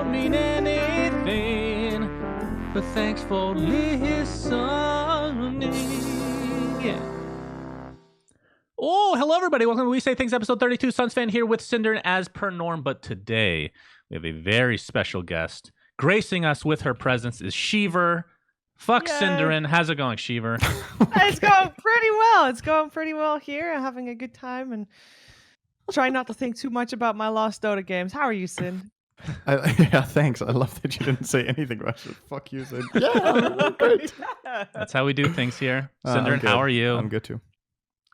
don't mean anything, but thanks for listening. Yeah. Oh, hello everybody. Welcome to We Say Things episode 32. Sunsfan here with Cinder as per norm, but today we have a very special guest. Gracing us with her presence is Sheever. Fuck Cinderin. How's it going, Sheever? It's going pretty well. It's going pretty well here. I'm having a good time and trying not to think too much about my lost Dota games. How are you, Sin? Yeah, thanks. I love that you didn't say anything about it. Fuck you, Sin. Yeah, good. That's how we do things here. I'm Cinderin, good. how are you? I'm good too.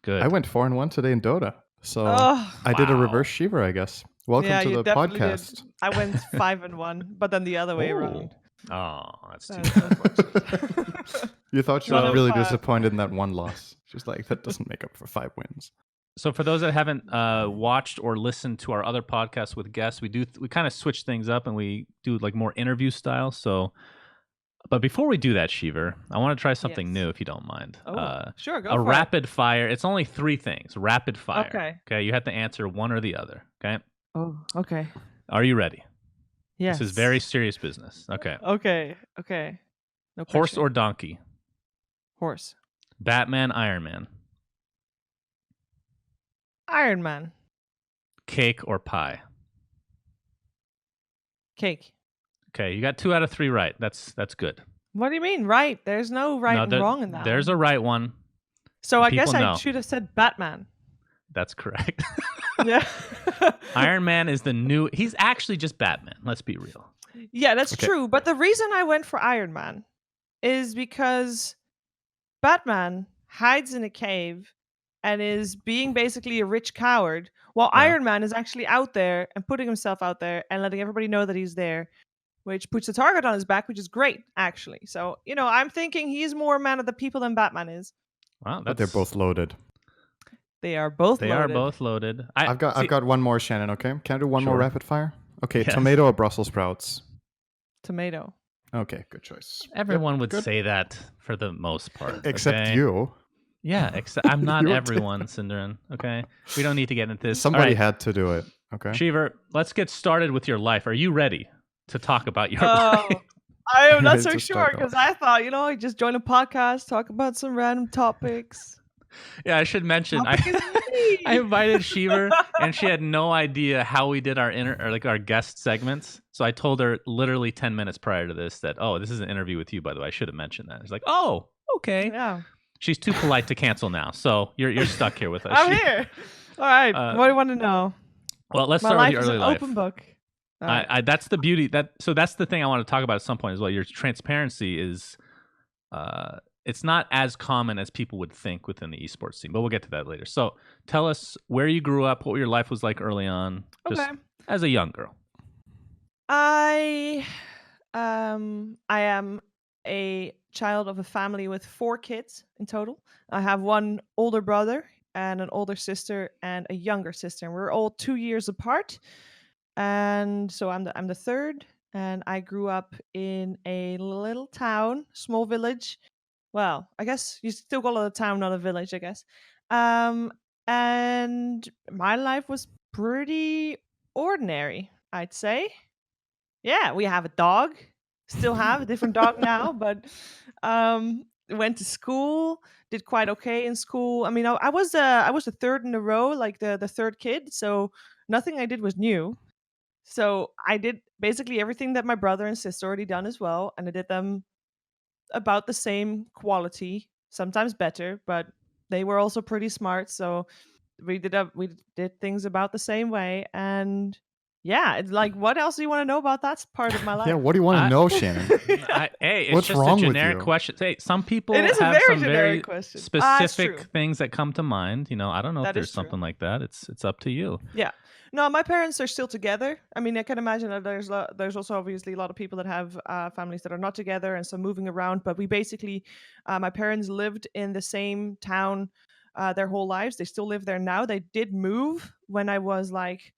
Good. I went 4-1 today in Dota, so I did a reverse Sheever, I guess. Welcome to the podcast. Did. I went 5-1, but then the other way around. Oh, that's too bad. You thought you were really disappointed in that one loss. Just like, that doesn't make up for 5 wins. So for those that haven't watched or listened to our other podcasts with guests, we kind of switch things up and we do like more interview style. But before we do that, Sheever, I want to try something new if you don't mind. Sure, go for it. A rapid fire. It's only 3 things. Rapid fire. Okay. You have to answer one or the other. Okay. Oh, okay. Are you ready? Yes. This is very serious business. Okay. Okay. No Horse pressure. or donkey? Horse. Batman, Iron Man? Iron Man. Cake or pie? Cake. Okay, you got 2 out of 3 right. That's good. What do you mean, right? There's no right and wrong in that. There's a right one. So I guess I should have said Batman. That's correct. Yeah. Iron Man is the new... He's actually just Batman. Let's be real. Yeah, that's true. But the reason I went for Iron Man is because Batman hides in a cave and is being basically a rich coward, while Iron Man is actually out there and putting himself out there and letting everybody know that he's there, which puts a target on his back, which is great, actually. So, I'm thinking he's more a man of the people than Batman is. Wow, but they're both loaded. They are both loaded. I've got one more, Shannon, okay? Can I do one more rapid fire? Okay, yes. Tomato or Brussels sprouts? Tomato. Okay, good choice. Everyone would say that for the most part. Except you. Yeah, I'm not everyone, Cinderin, okay? We don't need to get into this. Somebody had to do it, okay? Sheever, let's get started with your life. Are you ready to talk about your life? I am not so sure, because I thought, I just join a podcast, talk about some random topics. Yeah, I should mention I invited Sheever and she had no idea how we did our our guest segments. So I told her literally 10 minutes prior to this that, this is an interview with you, by the way. I should have mentioned that. It's like, oh, okay. Yeah. She's too polite to cancel now. So you're stuck here with us. I'm here. All right. What do you want to know? Well, let's start with your early life. Open book. That's the beauty. So that's the thing I want to talk about at some point as well. Your transparency is it's not as common as people would think within the esports scene, but we'll get to that later. So tell us where you grew up, what your life was like early on, just as a young girl. I am a child of a family with 4 kids in total. I have one older brother and an older sister and a younger sister. And we're all 2 years apart. And so I'm the third. And I grew up in a little town, small village. Well, I guess you still call it a town, not a village, I guess. And my life was pretty ordinary, I'd say. Yeah, we have a dog. Still have a different dog now, but went to school, did quite okay in school. I mean, I was the third in a row, like the third kid, so nothing I did was new. So I did basically everything that my brother and sister already done as well, and I did them about the same quality, sometimes better, but they were also pretty smart, so we did things about the same way. And yeah, it's like, what else do you want to know about that part of my life? Yeah, what do you want to know, Shannon? It's What's just wrong a generic with you? question. Hey, some people It is a have very some generic very question. specific True. things that come to mind. I don't know That if there's is true. something like that. It's up to you. Yeah. No, my parents are still together. I mean, I can imagine that there's also obviously a lot of people that have families that are not together and so moving around. But we basically, my parents lived in the same town their whole lives. They still live there now. They did move when I was like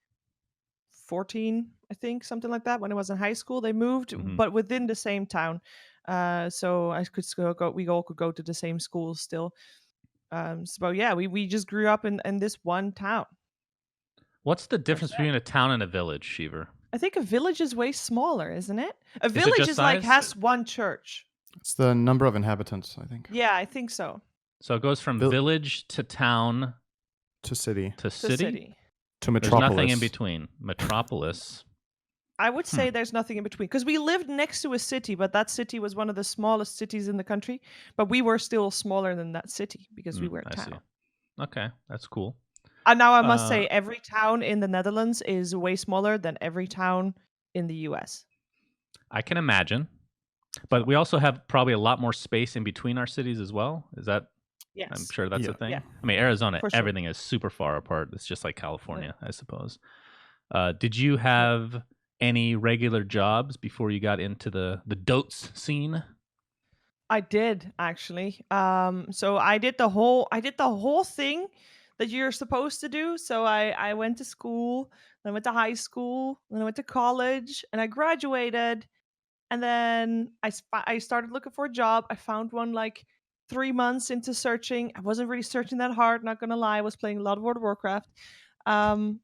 14, I think, something like that. When I was in high school, they moved, but within the same town. So I could still go. We all could go to the same schools still. So yeah, we just grew up in this one town. What's the difference between a town and a village, Sheever? I think a village is way smaller, isn't it? A Is it village just is like size? has one church. It's the number of inhabitants, I think. Yeah, I think so. So it goes from village to town To city. to To city. city. To There's metropolis. nothing in between. Metropolis. I would say there's nothing in between because we lived next to a city, but that city was one of the smallest cities in the country. But we were still smaller than that city because we were a I see. town. Okay, that's cool. And now I must say, every town in the Netherlands is way smaller than every town in the US. I can imagine. But we also have probably a lot more space in between our cities as well. Is that? Yes. I'm sure that's a thing. Yeah. I mean, Arizona, For sure. everything is super far apart. It's just like California, I suppose. Did you have any regular jobs before you got into the dotes scene? I did actually. So I did the whole thing that you're supposed to do. So I went to school, then I went to high school, then I went to college, and I graduated. And then I started looking for a job. I found one like 3 months into searching. I wasn't really searching that hard, not gonna lie. I was playing a lot of World of Warcraft. Good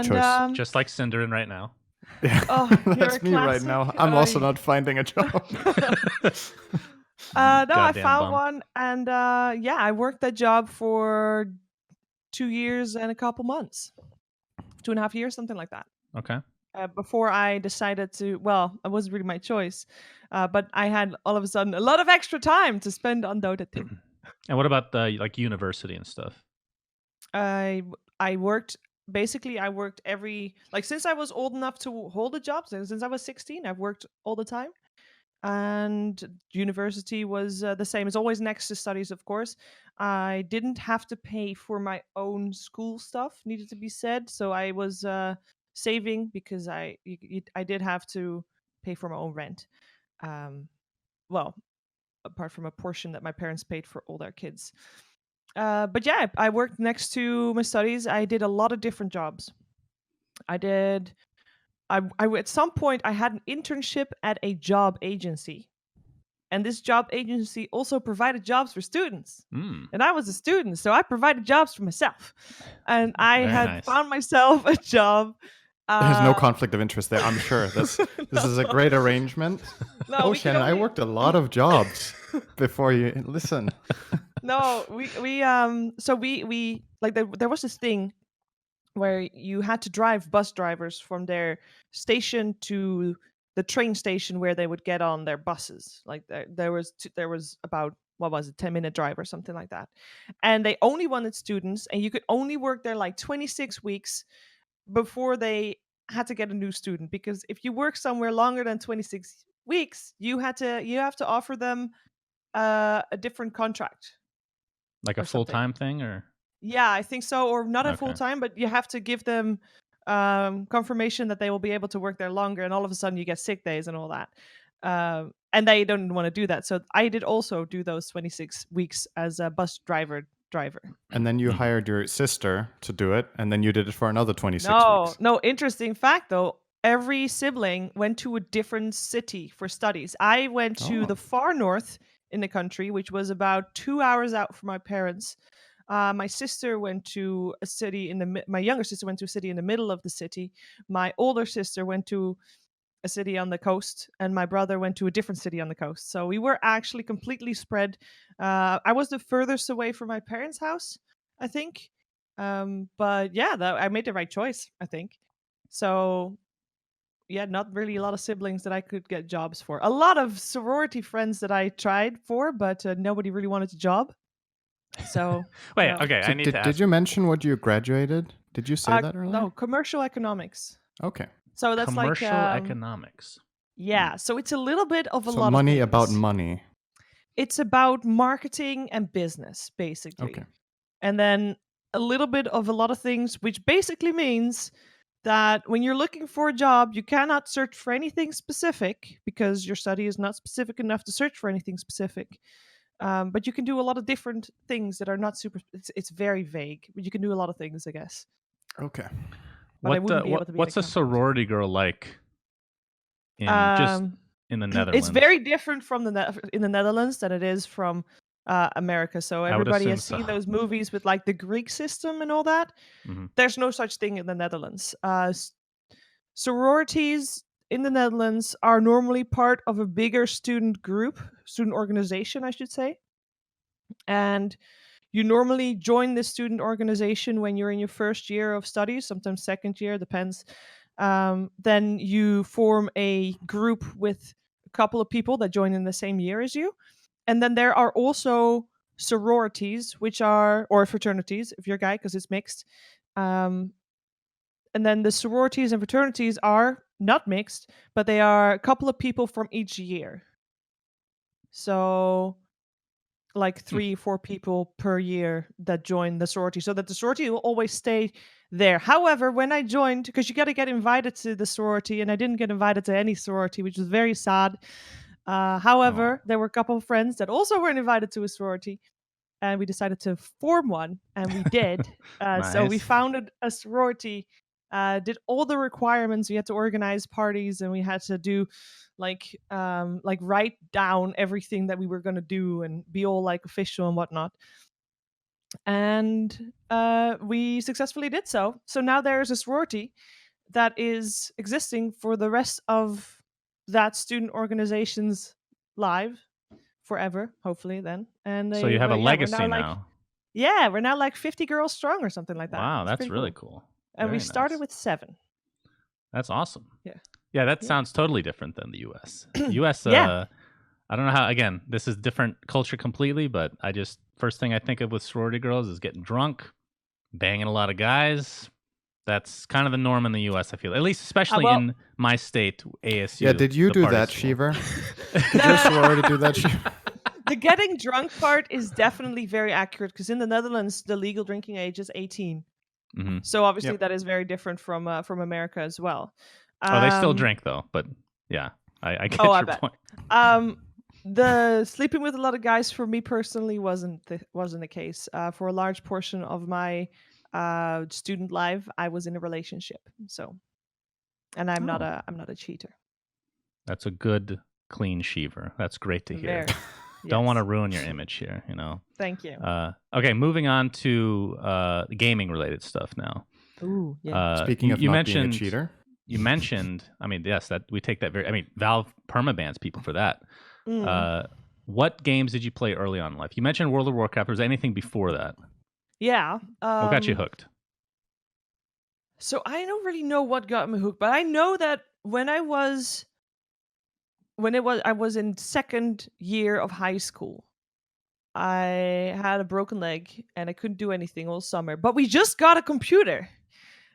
choice. Just like Cinderin right now. Yeah, Oh, that's me right now. I'm also not finding a job. No, I found one, and I worked that job for 2 years and a couple months, 2.5 years, something like that. Okay. Before I decided to, well, it wasn't really my choice, but I had all of a sudden a lot of extra time to spend on Dota 2. And what about the like university and stuff? I worked. Basically, I worked since I was old enough to hold a job. Since I was 16, I've worked all the time. And university was the same. It's always next to studies, of course. I didn't have to pay for my own school stuff, needed to be said. So I was saving because I did have to pay for my own rent. Well, apart from a portion that my parents paid for all their kids. But yeah, I worked next to my studies. I did a lot of different jobs. I at some point I had an internship at a job agency, and this job agency also provided jobs for students. And I was a student, so I provided jobs for myself. And I had found myself a job. There's no conflict of interest there, I'm sure. This is a great arrangement. No, Shannon, I worked a lot of jobs before you listen. No, we like there was this thing where you had to drive bus drivers from their station to the train station where they would get on their buses. Like there was about, what was it, 10-minute drive or something like that. And they only wanted students, and you could only work there like 26 weeks before they had to get a new student, because if you work somewhere longer than 26 weeks, you have to offer them a different contract. Like a full-time thing, or? Yeah, I think so. Or not a full-time, but you have to give them confirmation that they will be able to work there longer, and all of a sudden you get sick days and all that. And they don't want to do that. So I did also do those 26 weeks as a bus driver. And then you hired your sister to do it, and then you did it for another 26 weeks. No, interesting fact though. Every sibling went to a different city for studies. I went to the far north in the country, which was about 2 hours out from my parents. My sister went to a city my younger sister went to a city in the middle of the city. My older sister went to a city on the coast, and my brother went to a different city on the coast. So we were actually completely spread. I was the furthest away from my parents' house, I think. But yeah, I made the right choice, I think. So yeah, not really a lot of siblings that I could get jobs for. A lot of sorority friends that I tried for, but nobody really wanted a job. So wait, okay, I need to ask. Did you mention what you graduated? Did you say that earlier? No, commercial economics. Okay. So that's commercial like economics. Yeah, so it's a little bit of a so lot of money things. About money. It's about marketing and business, basically. Okay. And then a little bit of a lot of things, which basically means that when you're looking for a job, you cannot search for anything specific because your study is not specific enough to search for anything specific. But you can do a lot of different things that are not super. It's very vague, but you can do a lot of things, I guess. Okay. What's a sorority girl like? Just in the Netherlands. It's very different from in the Netherlands than it is from America. So everybody has seen those movies with like the Greek system and all that. Mm-hmm. There's no such thing in the Netherlands. sororities in the Netherlands are normally part of a bigger student organization, I should say. And you normally join the student organization when you're in your first year of studies, sometimes second year, depends. Then you form a group with a couple of people that join in the same year as you. And then there are also sororities, or fraternities, if you're a guy, because it's mixed. And then the sororities and fraternities are not mixed, but they are a couple of people from each year. So like 3-4 people per year that join the sorority, so that the sorority will always stay there. However, when I joined, because you got to get invited to the sorority, and I didn't get invited to any sorority, which was very sad. However, there were a couple of friends that also weren't invited to a sorority, and we decided to form one, and we did. So we Nice. founded a sorority, did all the requirements. We had to organize parties, and we had to do like write down everything that we were going to do and be all like official and whatnot. And we successfully did so. So now there's a sorority that is existing for the rest of that student organization's live forever, hopefully then. And So you have a legacy now. We're now like 50 girls strong or something like that. Wow, It's that's pretty really cool. And Very we started nice. with 7. That's awesome. Yeah. Yeah, that Yeah. sounds totally different than the US. The US, Yeah. I don't know how, again, this is different culture completely, but first thing I think of with sorority girls is getting drunk, banging a lot of guys. That's kind of the norm in the US, I feel. At least, especially in my state, ASU. Yeah, did you the do party that, school. Sheever? Did your sorority do that, Sheever? The getting drunk part is definitely very accurate, because in the Netherlands, the legal drinking age is 18. Mm-hmm. So obviously that is very different from America as well. They still drink though, but yeah, I get your point. The sleeping with a lot of guys for me personally wasn't the case. For a large portion of my student life, I was in a relationship. So, and I'm not a cheater. That's a good, clean Sheever. That's great to hear. Yes. Don't want to ruin your image here, Thank you. Okay, moving on to gaming related stuff now. Ooh, yeah. Speaking of not being a cheater. You mentioned, I mean, yes, that we take that Valve permabans people for that. What games did you play early on in life? You mentioned World of Warcraft. Was there anything before that? Yeah. What got you hooked? So I don't really know what got me hooked, but I know that when I was in second year of high school, I had a broken leg and I couldn't do anything all summer. But we just got a computer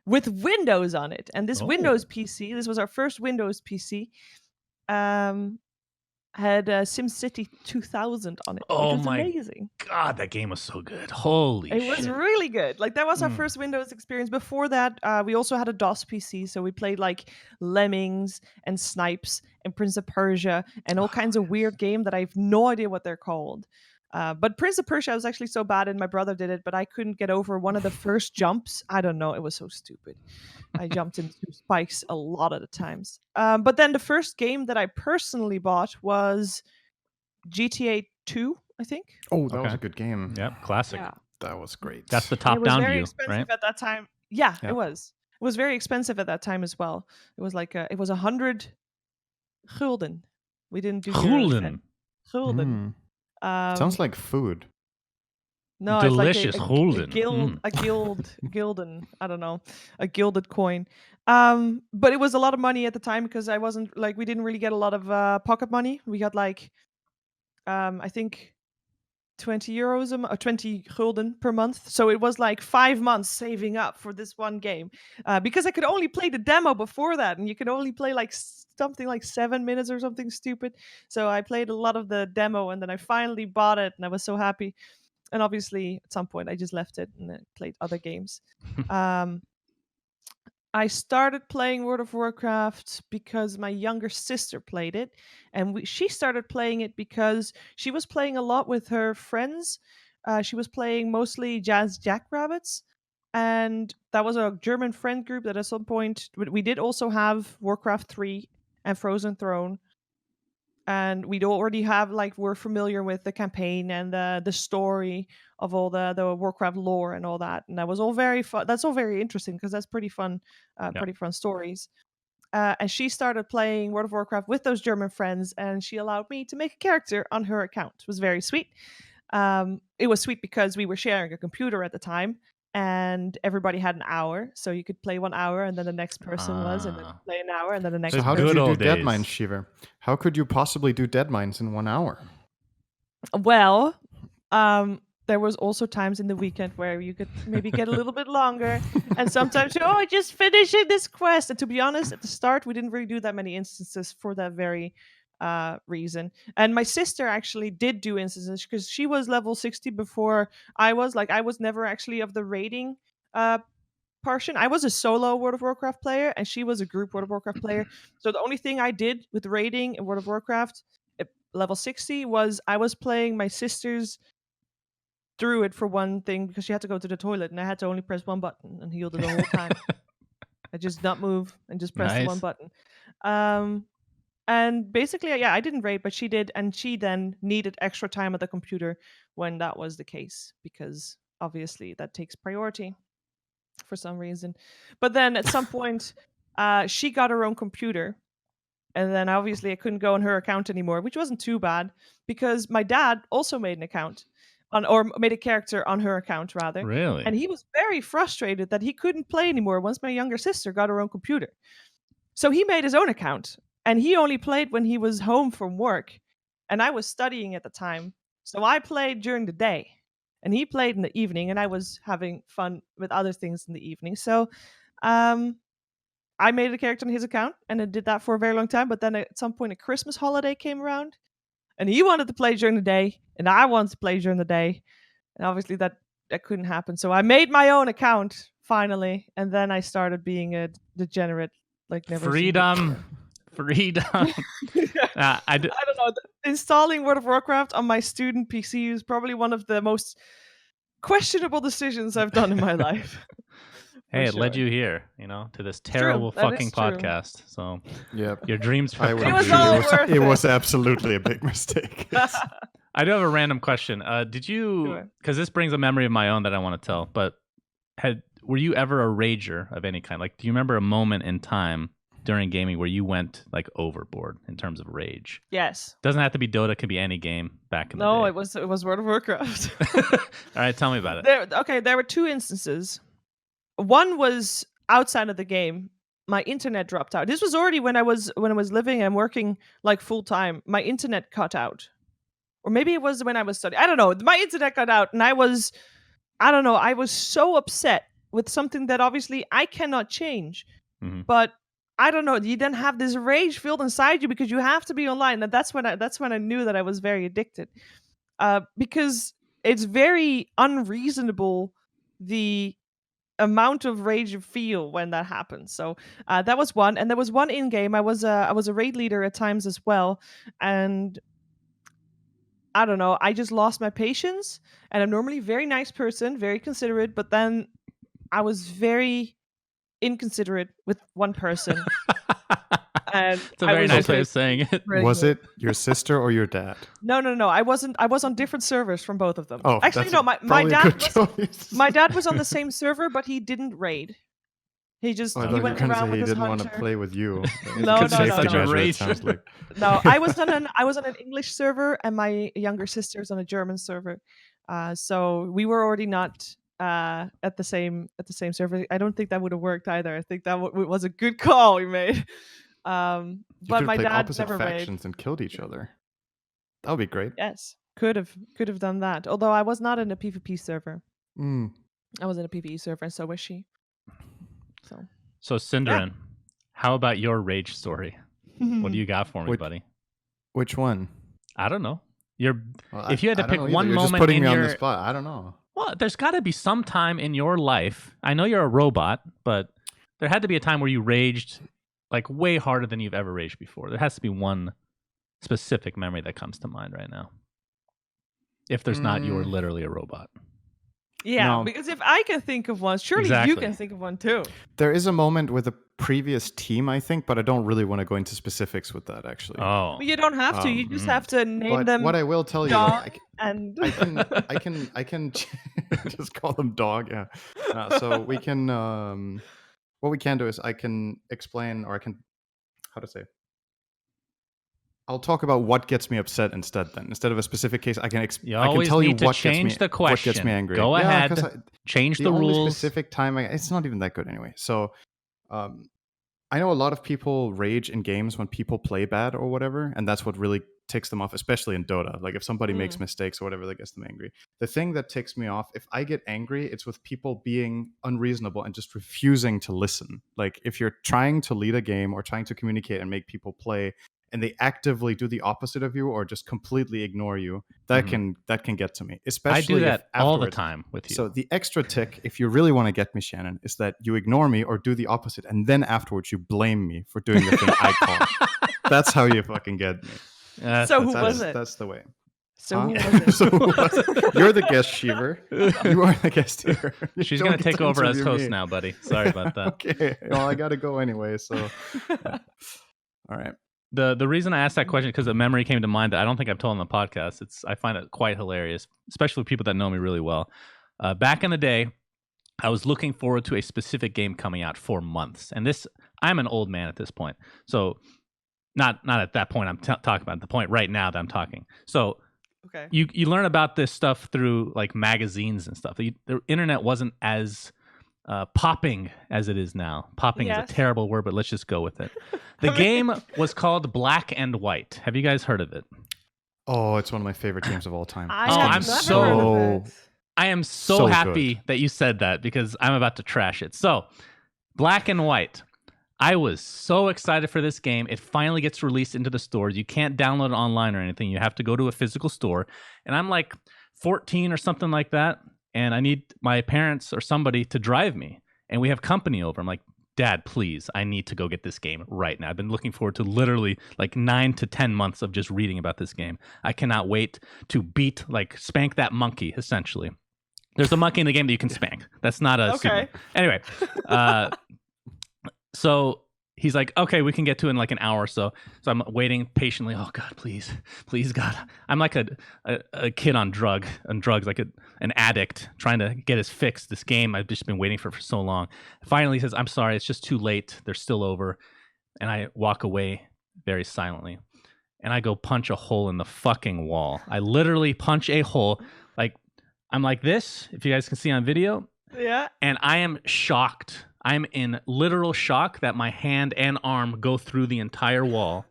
with Windows on it, and this Windows PC, this was our first Windows PC, had SimCity 2000 on it. Oh which was my amazing. God, that game was so good. Holy shit. It was really good. Like, that was our first Windows experience. Before that, we also had a DOS PC, so we played like Lemmings and Snipes and Prince of Persia and all kinds of weird game that I have no idea what they're called. But Prince of Persia was actually so bad, and my brother did it, but I couldn't get over one of the first jumps. I don't know. It was so stupid. I jumped into spikes a lot of the times. But then the first game that I personally bought was GTA 2, I think. Oh, that was a good game. Yep, classic. Yeah. That was great. That's the top-down view, right? At that time. Yeah, it was. It was very expensive at that time as well. It was like it was 100 gulden. We didn't do Gulden. Gulden. Sounds like food. No, delicious it's like gulden. a gulden. I don't know, a gilded coin. But it was a lot of money at the time, because we didn't really get a lot of pocket money. We got like, I think 20 euros or 20 gulden per month. So it was like 5 months saving up for this one game, because I could only play the demo before that, and you could only play like something like 7 minutes or something stupid. So I played a lot of the demo, and then I finally bought it, and I was so happy. And obviously, at some point, I just left it and played other games. I started playing World of Warcraft because my younger sister played it, and she started playing it because she was playing a lot with her friends. She was playing mostly Jazz Jackrabbits, and that was a German friend group that at some point we did also have Warcraft 3 and Frozen Throne. And we'd already have we're familiar with the campaign and the story of all the Warcraft lore and all that, and that was all very fun. That's all very interesting, because that's pretty fun stories. and she started playing World of Warcraft with those German friends, and she allowed me to make a character on her account. It was very sweet. It was sweet because we were sharing a computer at the time, and everybody had an hour, so you could play 1 hour, and then the next person was, and then play an hour, and then the next. So how person. did you do old dead days. mines, Sheever? How could you possibly do dead mines in 1 hour? Well, there was also times in the weekend where you could maybe get a little bit longer, and sometimes just finishing this quest. And to be honest, at the start we didn't really do that many instances for that very reason. And my sister actually did do instances because she was level 60 before I was. Like, I was never actually of the raiding portion. I was a solo World of Warcraft player, and she was a group World of Warcraft player. So the only thing I did with raiding in World of Warcraft at level 60 was I was playing my sister's druid for one thing because she had to go to the toilet, and I had to only press one button, and healed her the whole time. I just not move and just press the one button. And basically, yeah, I didn't raid, but she did, and she then needed extra time at the computer when that was the case, because obviously that takes priority for some reason. But then at some point, she got her own computer, and then obviously I couldn't go on her account anymore, which wasn't too bad because my dad also made an account or made a character on her account rather. Really? And he was very frustrated that he couldn't play anymore once my younger sister got her own computer. So he made his own account, and he only played when he was home from work. And I was studying at the time, so I played during the day, and he played in the evening, and I was having fun with other things in the evening. So I made a character on his account, and I did that for a very long time. But then at some point, a Christmas holiday came around, and he wanted to play during the day, and I wanted to play during the day. And obviously that couldn't happen. So I made my own account finally, and then I started being a degenerate, like never. Freedom. I don't know. Installing World of Warcraft on my student PC is probably one of the most questionable decisions I've done in my life. Hey, it led you here, to this terrible fucking podcast. So, your dreams. It was absolutely a big mistake. I do have a random question. Did you? Because this brings a memory of my own that I want to tell. But were you ever a rager of any kind? Like, do you remember a moment in time during gaming where you went like overboard in terms of rage? Yes. Doesn't have to be Dota. It could be any game back in the day. No, it was World of Warcraft. All right, tell me about it. There were two instances. One was outside of the game. My internet dropped out. This was already when I was living and working like full time. My internet cut out, or maybe it was when I was studying. I don't know. My internet cut out, and I was so upset with something that obviously I cannot change. Mm-hmm. But I don't know. You then have this rage filled inside you because you have to be online, and that's when I knew that I was very addicted. Because it's very unreasonable the amount of rage you feel when that happens. So that was one, and there was one in game. I was a raid leader at times as well, and I don't know. I just lost my patience, and I'm normally a very nice person, very considerate, but then I was very inconsiderate with one person. And it's a very nice way of saying it. Was it your sister or your dad? No. I was on different servers from both of them. Oh, actually, no. My dad was on the same server, but he didn't raid. He just he went around with his hunter. He didn't want to play with you. No. Sounds like. No, I was on an English server, and my younger sister was on a German server. So we were already not at the same server. I don't think that would have worked either. I think that was a good call we made. But my dad never factions and killed each other. That would be great. Yes, could have done that. Although I was not in a PvP server. I was in a PvE server, and so was she. So Synderen, how about your rage story? What do you got for me, buddy? Which one? I don't know. If you had to pick one moment, you're just putting me on the spot. I don't know. Well, there's got to be some time in your life. I know you're a robot, but there had to be a time where you raged like way harder than you've ever raged before. There has to be one specific memory that comes to mind right now. If there's not, you were literally a robot. Yeah, because if I can think of one, surely you can think of one too. There is a moment with a previous team, I think, but I don't really want to go into specifics with that, actually. Oh, well, you don't have to. You just have to name them. What I will tell you, I can just call them dog. Yeah. So we can. What we can do is I can explain, or I can how to say. I'll talk about what gets me upset instead. Then, instead of a specific case, I can I can tell you what gets me angry. Go ahead. Change the rules. The only specific time, it's not even that good anyway. So, I know a lot of people rage in games when people play bad or whatever, and that's what really ticks them off, especially in Dota. Like if somebody makes mistakes or whatever, that gets them angry. The thing that ticks me off, if I get angry, it's with people being unreasonable and just refusing to listen. Like if you're trying to lead a game or trying to communicate and make people play, and they actively do the opposite of you or just completely ignore you, that can get to me. Especially I do that all the time with you. So the extra tick, if you really want to get me, Shannon, is that you ignore me or do the opposite, and then afterwards you blame me for doing the thing I call. That's how you fucking get me. So who was it? That's the way. So who was it? You're the guest, Sheever. You are the guest here. She's going to take over as host now, buddy. Sorry about that. Okay. Well, I got to go anyway, so. Yeah. All right. The reason I asked that question because a memory came to mind that I don't think I've told on the podcast. I find it quite hilarious, especially with people that know me really well. Back in the day, I was looking forward to a specific game coming out for months, and I'm an old man at this point, so not at that point I'm talking about, the point right now that I'm talking. So okay, you learn about this stuff through like magazines and stuff. The internet wasn't as popping as it is now. Popping is a terrible word, but let's just go with it. The game was called Black and White. Have you guys heard of it? Oh, it's one of my favorite games of all time. I am so happy that you said that because I'm about to trash it. So, Black and White. I was so excited for this game. It finally gets released into the stores. You can't download it online or anything. You have to go to a physical store. And I'm like 14 or something like that. And I need my parents or somebody to drive me. And we have company over. I'm like, Dad, please, I need to go get this game right now. I've been looking forward to literally like 9 to 10 months of just reading about this game. I cannot wait to spank that monkey, essentially. There's a monkey in the game that you can spank. That's not a secret. Anyway, so he's like, okay, we can get to it in like an hour or so. So I'm waiting patiently. Oh God, please, God. I'm like a kid on drugs, like an addict trying to get his fix. This game I've just been waiting for so long. Finally, he says, I'm sorry, it's just too late. They're still over. And I walk away very silently. And I go punch a hole in the fucking wall. I literally punch a hole. Like, I'm like this, if you guys can see on video. Yeah. And I am shocked. I'm in literal shock that my hand and arm go through the entire wall.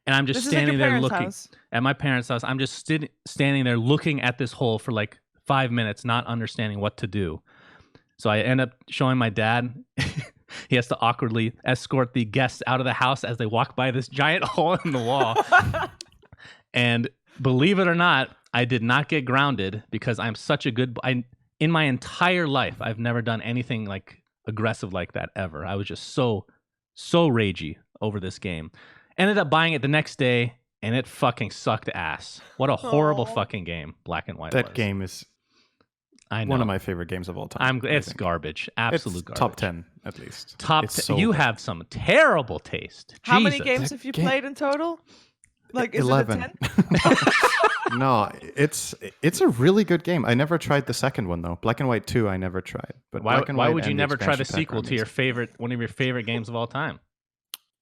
And I'm just standing there looking at my parents' house. I'm just standing there looking at this hole for like 5 minutes, not understanding what to do. So I end up showing my dad. He has to awkwardly escort the guests out of the house as they walk by this giant hole in the wall. And believe it or not, I did not get grounded because I'm such a good... in my entire life, I've never done anything like aggressive like that ever. I was just so ragey over this game. Ended up buying it the next day, and it fucking sucked ass. What a horrible fucking game Black and White was. That game is one of my favorite games of all time. It's garbage. Absolute garbage. Top 10, at least. You have some terrible taste. How many games have you played in total? Like, is 11. it a 10? No, it's a really good game. I never tried the second one though. Black and White 2 I never tried. But why would you never try the sequel to one of your favorite games of all time?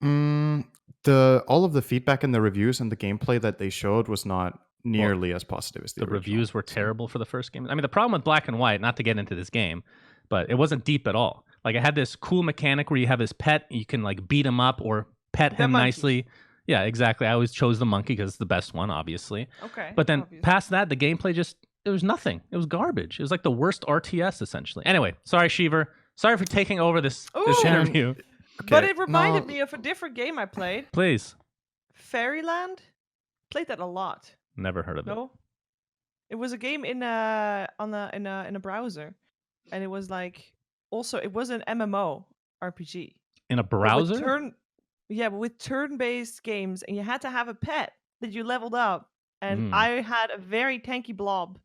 All of the feedback and the reviews and the gameplay that they showed was not nearly as positive as the original. Reviews were terrible for the first game. I mean, the problem with Black and White, not to get into this game, but it wasn't deep at all. Like, it had this cool mechanic where you have this pet, you can like beat him up or pet him nicely. Yeah, exactly. I always chose the monkey because it's the best one, obviously. Okay. But then past that, the gameplay it was nothing. It was garbage. It was like the worst RTS, essentially. Anyway, sorry, Sheever. Sorry for taking over this interview. Okay, but it reminded me of a different game I played. Please. Fairyland? Played that a lot. Never heard of it. No? It was a game in a browser. And it was like, also, it was an MMO RPG. In a browser? But with turn-based games, and you had to have a pet that you leveled up. And I had a very tanky blob.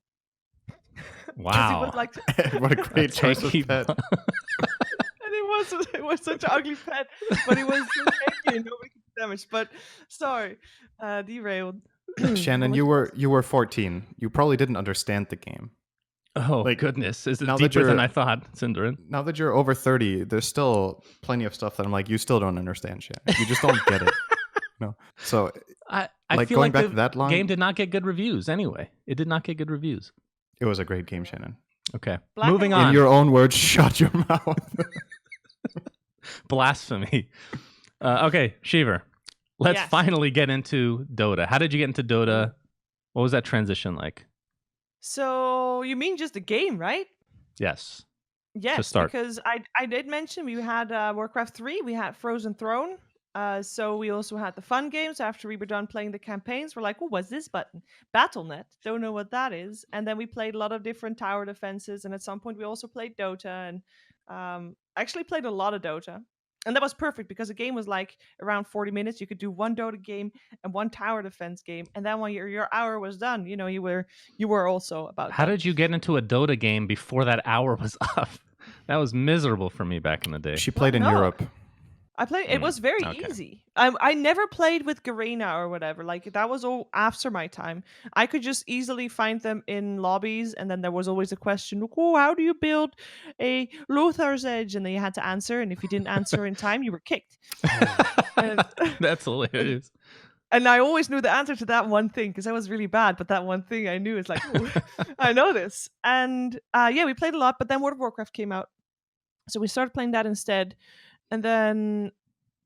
Wow. It was like what a great choice of pet. And it was such an ugly pet, but it was so tanky and nobody could do damage. But sorry, derailed. Shannon, you were 14. You probably didn't understand the game. Oh, Like, goodness. Is it now that deeper than you're- I thought, Cinderin? Now that you're over 30, there's still plenty of stuff that I'm like, you still don't understand shit. You just don't get it. No. So I Like, feel going like back the that long- game did not get good reviews anyway. It did not get good reviews. it was a great game, Shannon. Okay. Black Moving and on. In your own words, shut your mouth. Blasphemy. Okay, Sheever. Let's Yes. finally get into Dota. How did you get into Dota? What was that transition like? So you mean just the game, right? Yes. Yes, start. because I did mention we had Warcraft 3, we had Frozen Throne. So we also had the fun games after we were done playing the campaigns. We're like, oh, what's this button? Battle.net. Don't know what that is. And then we played a lot of different tower defenses. And at some point we also played Dota. And actually played a lot of Dota. And that was perfect because the game was like around 40 minutes. You could do one Dota game and one tower defense game. And then when your hour was done, you know, you were also about How done. did you get into a Dota game before that hour was up? That was miserable for me back in the day. She played in no. Europe. I played. It was very okay. easy. I never played with Garena or whatever. Like that was all after my time. I could just easily find them in lobbies, and then there was always a question: "Oh, how do you build a Lothar's Edge?" And then you had to answer, and if you didn't answer in time, you were kicked. And- That's hilarious. And I always knew the answer to that one thing because I was really bad. But that one thing I knew is like, "Ooh, I know this." And yeah, we played a lot. But then World of Warcraft came out, so we started playing that instead. And then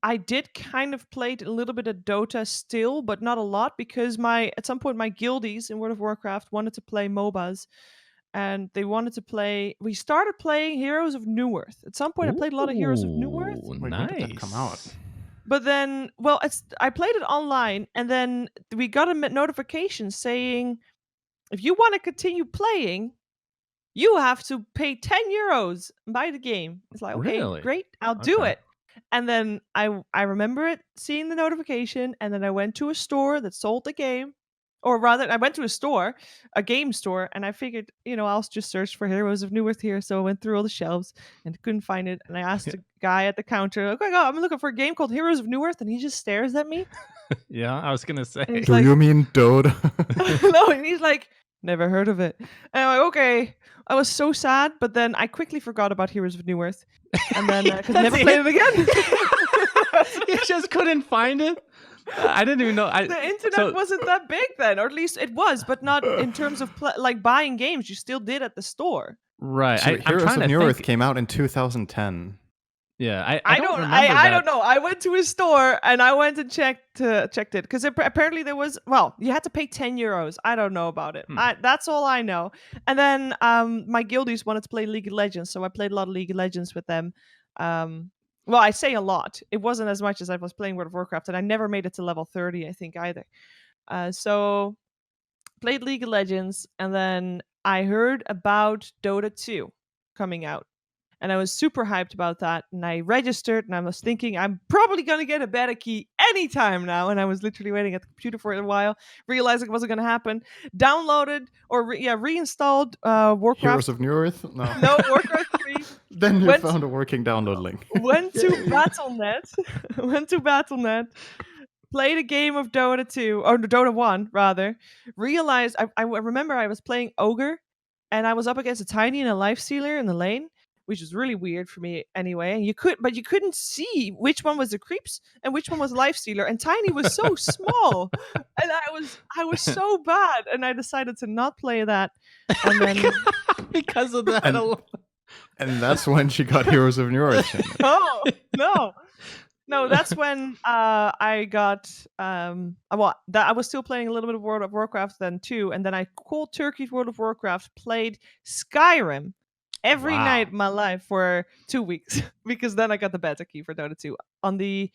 I did kind of play a little bit of Dota still, but not a lot because at some point my guildies in World of Warcraft wanted to play MOBAs, and they wanted to play. We started playing Heroes of Newerth. At some point, I played a lot of Heroes of Newerth. Ooh, Wait, when did that come out? nice. But then, well, I played it online, and then we got a notification saying, if you want to continue playing, you have to pay 10 euros and buy the game. It's like, okay, Really? great, I'll do Okay. it. And then I remember seeing the notification, and then I went to a store that sold the game. Or rather, I went to a game store, and I figured, you know, I'll just search for Heroes of Newerth here. So I went through all the shelves and couldn't find it. And I asked Yeah. the guy at the counter, "Okay, I'm looking for a game called Heroes of Newerth," and he just stares at me. Yeah, I was gonna say. And he's Do like, you mean Dota? no, and he's like, never heard of it. And I'm like, okay. I was so sad, but then I quickly forgot about Heroes of Newerth. And then, because I That's never played it again. You just couldn't find it? I didn't even know. The internet wasn't that big then, or at least it was, but not in terms of like buying games. You still did at the store. Right. So I'm Heroes trying of to Newerth think. came out in 2010. Yeah, I I don't don't. remember I that. don't know. I went to a store and I went and checked it because apparently there was. Well, you had to pay 10 euros. I don't know about it. That's all I know. And then my guildies wanted to play League of Legends, so I played a lot of League of Legends with them. Well, I say a lot. It wasn't as much as I was playing World of Warcraft, and I never made it to level 30, I think, either. So played League of Legends, and then I heard about Dota 2 coming out. And I was super hyped about that. And I registered, and I was thinking, I'm probably going to get a beta key anytime now. And I was literally waiting at the computer for a while, realizing it wasn't going to happen. Downloaded or reinstalled Warcraft. Heroes of Newerth? No. No, Warcraft 3. Then you Went- found a working download link. Went to Battle.net. Played a game of Dota 2, or Dota 1, rather. Realized, I remember I was playing Ogre, and I was up against a Tiny and a Lifestealer in the lane, which was really weird for me anyway. And you couldn't see which one was the creeps and which one was Lifestealer. And Tiny was so small, and I was so bad. And I decided to not play that. And then because of that. And that's when she got Heroes of Newerth. No, that's when I got I was still playing a little bit of World of Warcraft then too, and then I cold turkeyed World of Warcraft, played Skyrim every night of my life for 2 weeks because then I got the beta key for Dota 2 on the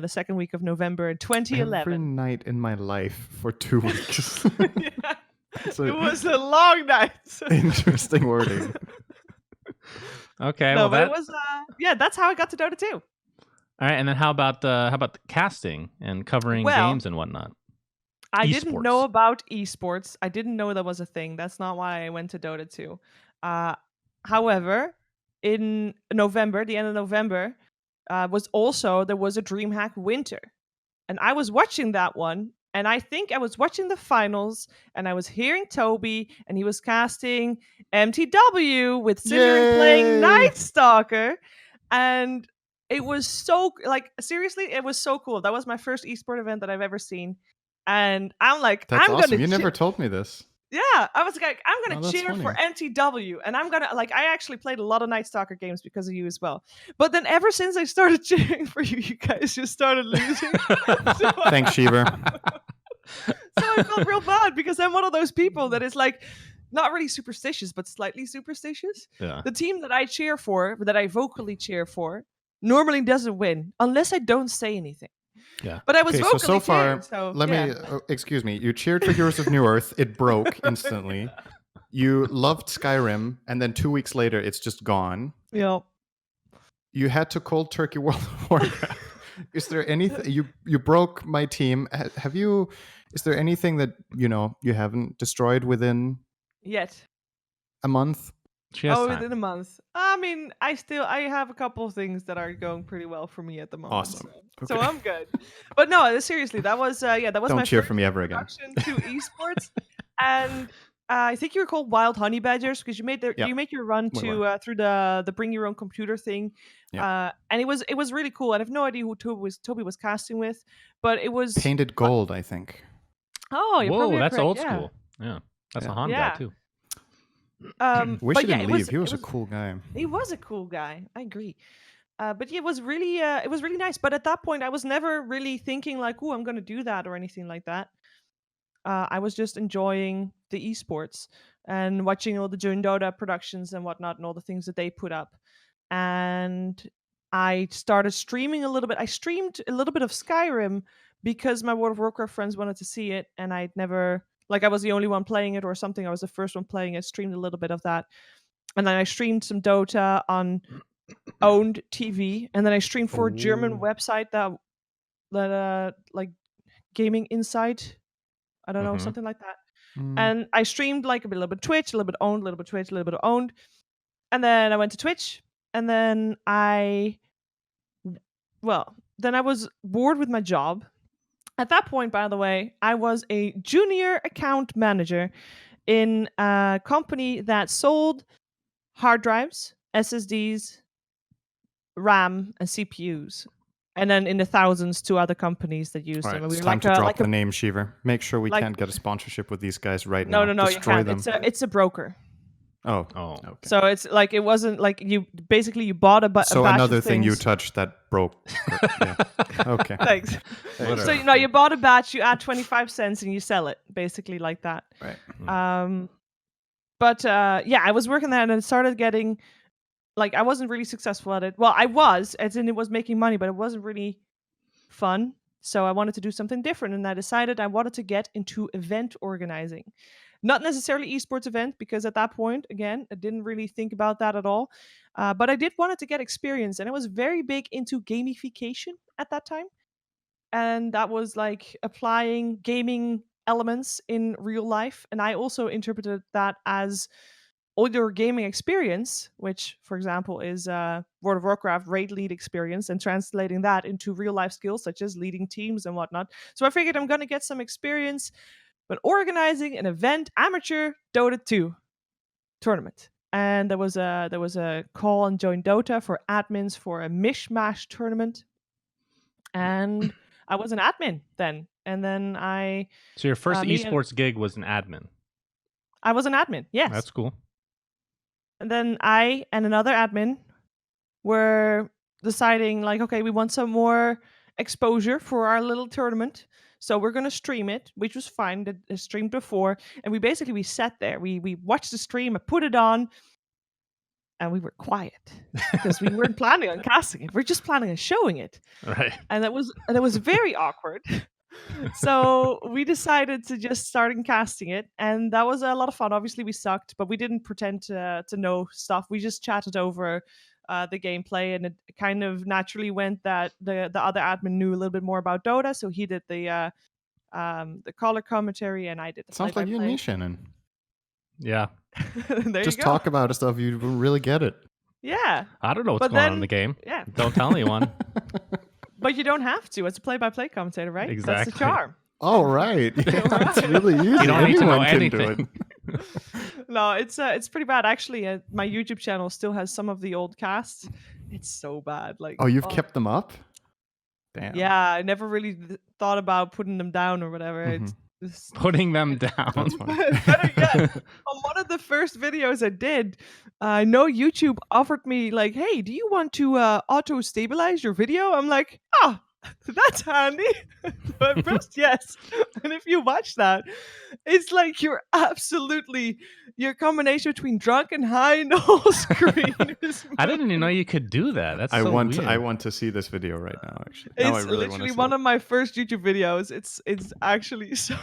second week of November in 2011. Every night in my life for 2 weeks. Yeah. So It was a long night. interesting wording. Okay, No, well but it was that's how I got to Dota 2. all right, and then how about the casting and covering Well, games and whatnot? I didn't know Esports. about esports. I didn't know that was a thing. That's not why I went to Dota 2. However, in November, the end of November, there was a DreamHack Winter. And I was watching that one And I think I was watching the finals and I was hearing Toby and he was casting MTW with Cinder playing Night Stalker. And it was so, like, seriously, it was so cool. That was my first esport event that I've ever seen. And I'm like, That's I'm awesome. going You to never told me this. Yeah, I was like, I'm gonna Oh, that's cheer for funny. MTW, and I'm gonna like. I actually played a lot of Night Stalker games because of you as well. But then, ever since I started cheering for you, you guys just started losing. Thanks, Sheever. So I felt real bad because I'm one of those people that is like not really superstitious, but slightly superstitious. Yeah. The team that I cheer for, that I vocally cheer for, normally doesn't win unless I don't say anything. Yeah. But I was Okay, vocally so far, cheering, so let yeah. me, excuse me, you cheered for Heroes of New Earth, it broke instantly. You loved Skyrim, and then 2 weeks later, it's just gone. Yeah. You had to cold turkey World of Warcraft. Is there anything, you broke my team. Have you, is there anything that, you haven't destroyed within Yet. a month? She has time. Within a month. I mean, I have a couple of things that are going pretty well for me at the moment. Awesome. So Okay. I'm good. But no, seriously, that was that was Don't my cheer first for me ever again. introduction to esports. And I think you were called Wild Honey Badgers because you made Yep. you made your run We to through the bring your own computer thing. Yep. And it was really cool. And I have no idea who Toby was casting with, but it was Painted gold, I think. Oh, you're Whoa, probably that's correct, old yeah. school. Yeah. That's Yeah. a Han Yeah. guy too. Wish but he didn't it leave. was, He was it a cool guy. He was a cool guy. I agree. But yeah, it was really nice. But at that point, I was never really thinking like, "Oh, I'm going to do that" or anything like that. I was just enjoying the esports and watching all the June Dota productions and whatnot and all the things that they put up. And I started streaming a little bit. I streamed a little bit of Skyrim because my World of Warcraft friends wanted to see it, and I'd never like I was the only one playing it or something. I was the first one playing it. Streamed a little bit of that, and then I streamed some Dota on owned TV, and then I streamed for a German Ooh. website that like Gaming Insight. I don't know, Mhm. something like that. Mm. And I streamed like a little bit Twitch, a little bit owned, a little bit Twitch, a little bit owned. And then I went to Twitch, and then I was bored with my job. At that point, by the way, I was a junior account manager in a company that sold hard drives, SSDs, RAM, and CPUs. And then in the thousands to other companies that used All right, them. And it's we were time like to a, drop like the a name, Sheever. Make sure we like- can't get a sponsorship with these guys right no, now. you Destroy can't. them. It's a broker. Oh, Oh. okay. So it's like it wasn't like you bought a So a batch another of thing you things. touched that broke. Yeah. Okay. Thanks. Whatever. So you bought a batch, you add 25 cents, and you sell it, basically like that. Right. But I was working there, and it started getting like I wasn't really successful at it. Well, I was, as in it was making money, but it wasn't really fun. So I wanted to do something different, and I decided I wanted to get into event organizing. Not necessarily esports event, because at that point, again, I didn't really think about that at all. But I did wanted to get experience, and I was very big into gamification at that time. And that was like applying gaming elements in real life. And I also interpreted that as all your gaming experience, which, for example, is World of Warcraft raid lead experience, and translating that into real life skills such as leading teams and whatnot. So I figured I'm going to get some experience when organizing an event, amateur Dota 2 tournament. And there was a call on Join Dota for admins for a mishmash tournament, and I was an admin then. And then So your first me and- esports gig was an admin. I was an admin. Yes. That's cool. And then I and another admin were deciding, like, okay, we want some more exposure for our little tournament. So we're going to stream it, which was fine. I streamed before. And we sat there. We watched the stream. I put it on. And we were quiet because we weren't planning on casting it. We're just planning on showing it. Right. And it was very awkward. So we decided to just start casting it, and that was a lot of fun. Obviously, we sucked, but we didn't pretend to know stuff. We just chatted over the gameplay, and it kind of naturally went that the other admin knew a little bit more about Dota, so he did the color commentary, and I did the Sounds like you and play-by-play. me, Shannon. Yeah. There Just you go. talk about stuff you really get it. Yeah, I don't know what's But going on in then- the game. yeah. Don't tell anyone. But you don't have to. It's a play-by-play commentator, right? That's Exactly. the charm. Oh, right. Yeah, it's Right. really easy. You don't need to know Anyone can do it. anything. No, it's pretty bad actually. My YouTube channel still has some of the old casts. It's so bad. Like, Oh, you've kept them up? Damn. yeah, I never really thought about putting them down or whatever. Mhm. It's Putting them down. That's funny. better yet, on one of the first videos I did, I know YouTube offered me like, "Hey, do you want to auto stabilize your video?" I'm like, "Ah, that's handy." So I pressed yes, and if you watch that, it's like your combination between drunk and high in the whole screen. is I didn't even know moving. you could do that. That's I so want weird. I want to see this video right now. Actually, now I It's really want to literally see one it. of my first YouTube videos. It's actually so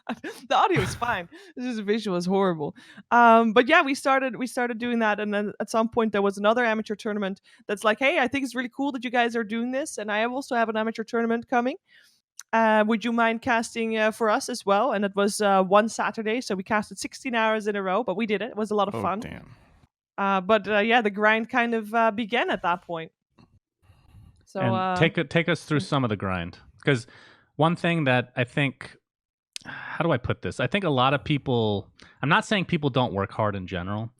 bad. The audio is fine. It's just the visual is horrible. But yeah, we started doing that, and then at some point there was another amateur tournament that's like, hey, I think it's really cool that you guys are doing this, and I also have an amateur tournament coming. Would you mind casting for us as well? And it was one Saturday, so we casted 16 hours in a row, but we did it. It was a lot of Oh, fun. damn. But yeah, the grind kind of began at that point. So And take us through some of the grind, because one thing that I think, how do I put this? I think a lot of people. I'm not saying people don't work hard in general,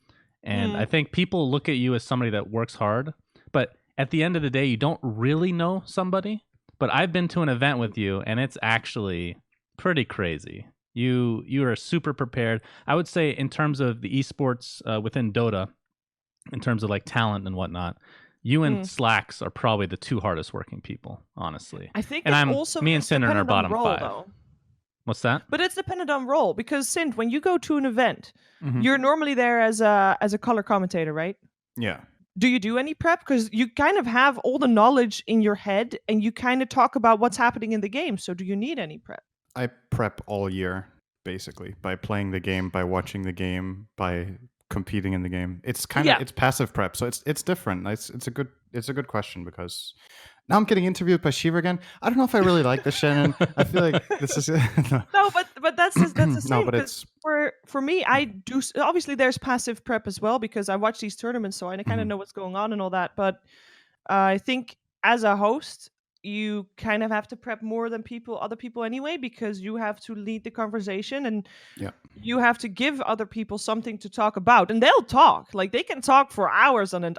and I think people look at you as somebody that works hard, but at the end of the day, you don't really know somebody. But I've been to an event with you, and it's actually pretty crazy. You are super prepared. I would say in terms of the esports within Dota, in terms of like talent and whatnot, you and Slacks are probably the two hardest working people, honestly. I think And it I'm also me and is Sin are in our dependent on bottom role, 5. though. What's that? But it's dependent on role because Sint, when you go to an event, Mhm. you're normally there as a color commentator, right? Yeah. Do you do any prep? Because you kind of have all the knowledge in your head and you kind of talk about what's happening in the game. So do you need any prep? I prep all year, basically, by playing the game, by watching the game, by competing in the game. It's kind of Yeah. it's passive prep, so it's different. It's a good question because now I'm getting interviewed by Sheever again. I don't know if I really like this, Shannon. I feel like this is no. No, but that's the No, same. but 'Cause it's for me, I do obviously there's passive prep as well because I watch these tournaments, so I kind of know what's going on and all that. But I think as a host, you kind of have to prep more than other people anyway, because you have to lead the conversation and yeah. you have to give other people something to talk about, and they'll talk. Like they can talk for hours on it.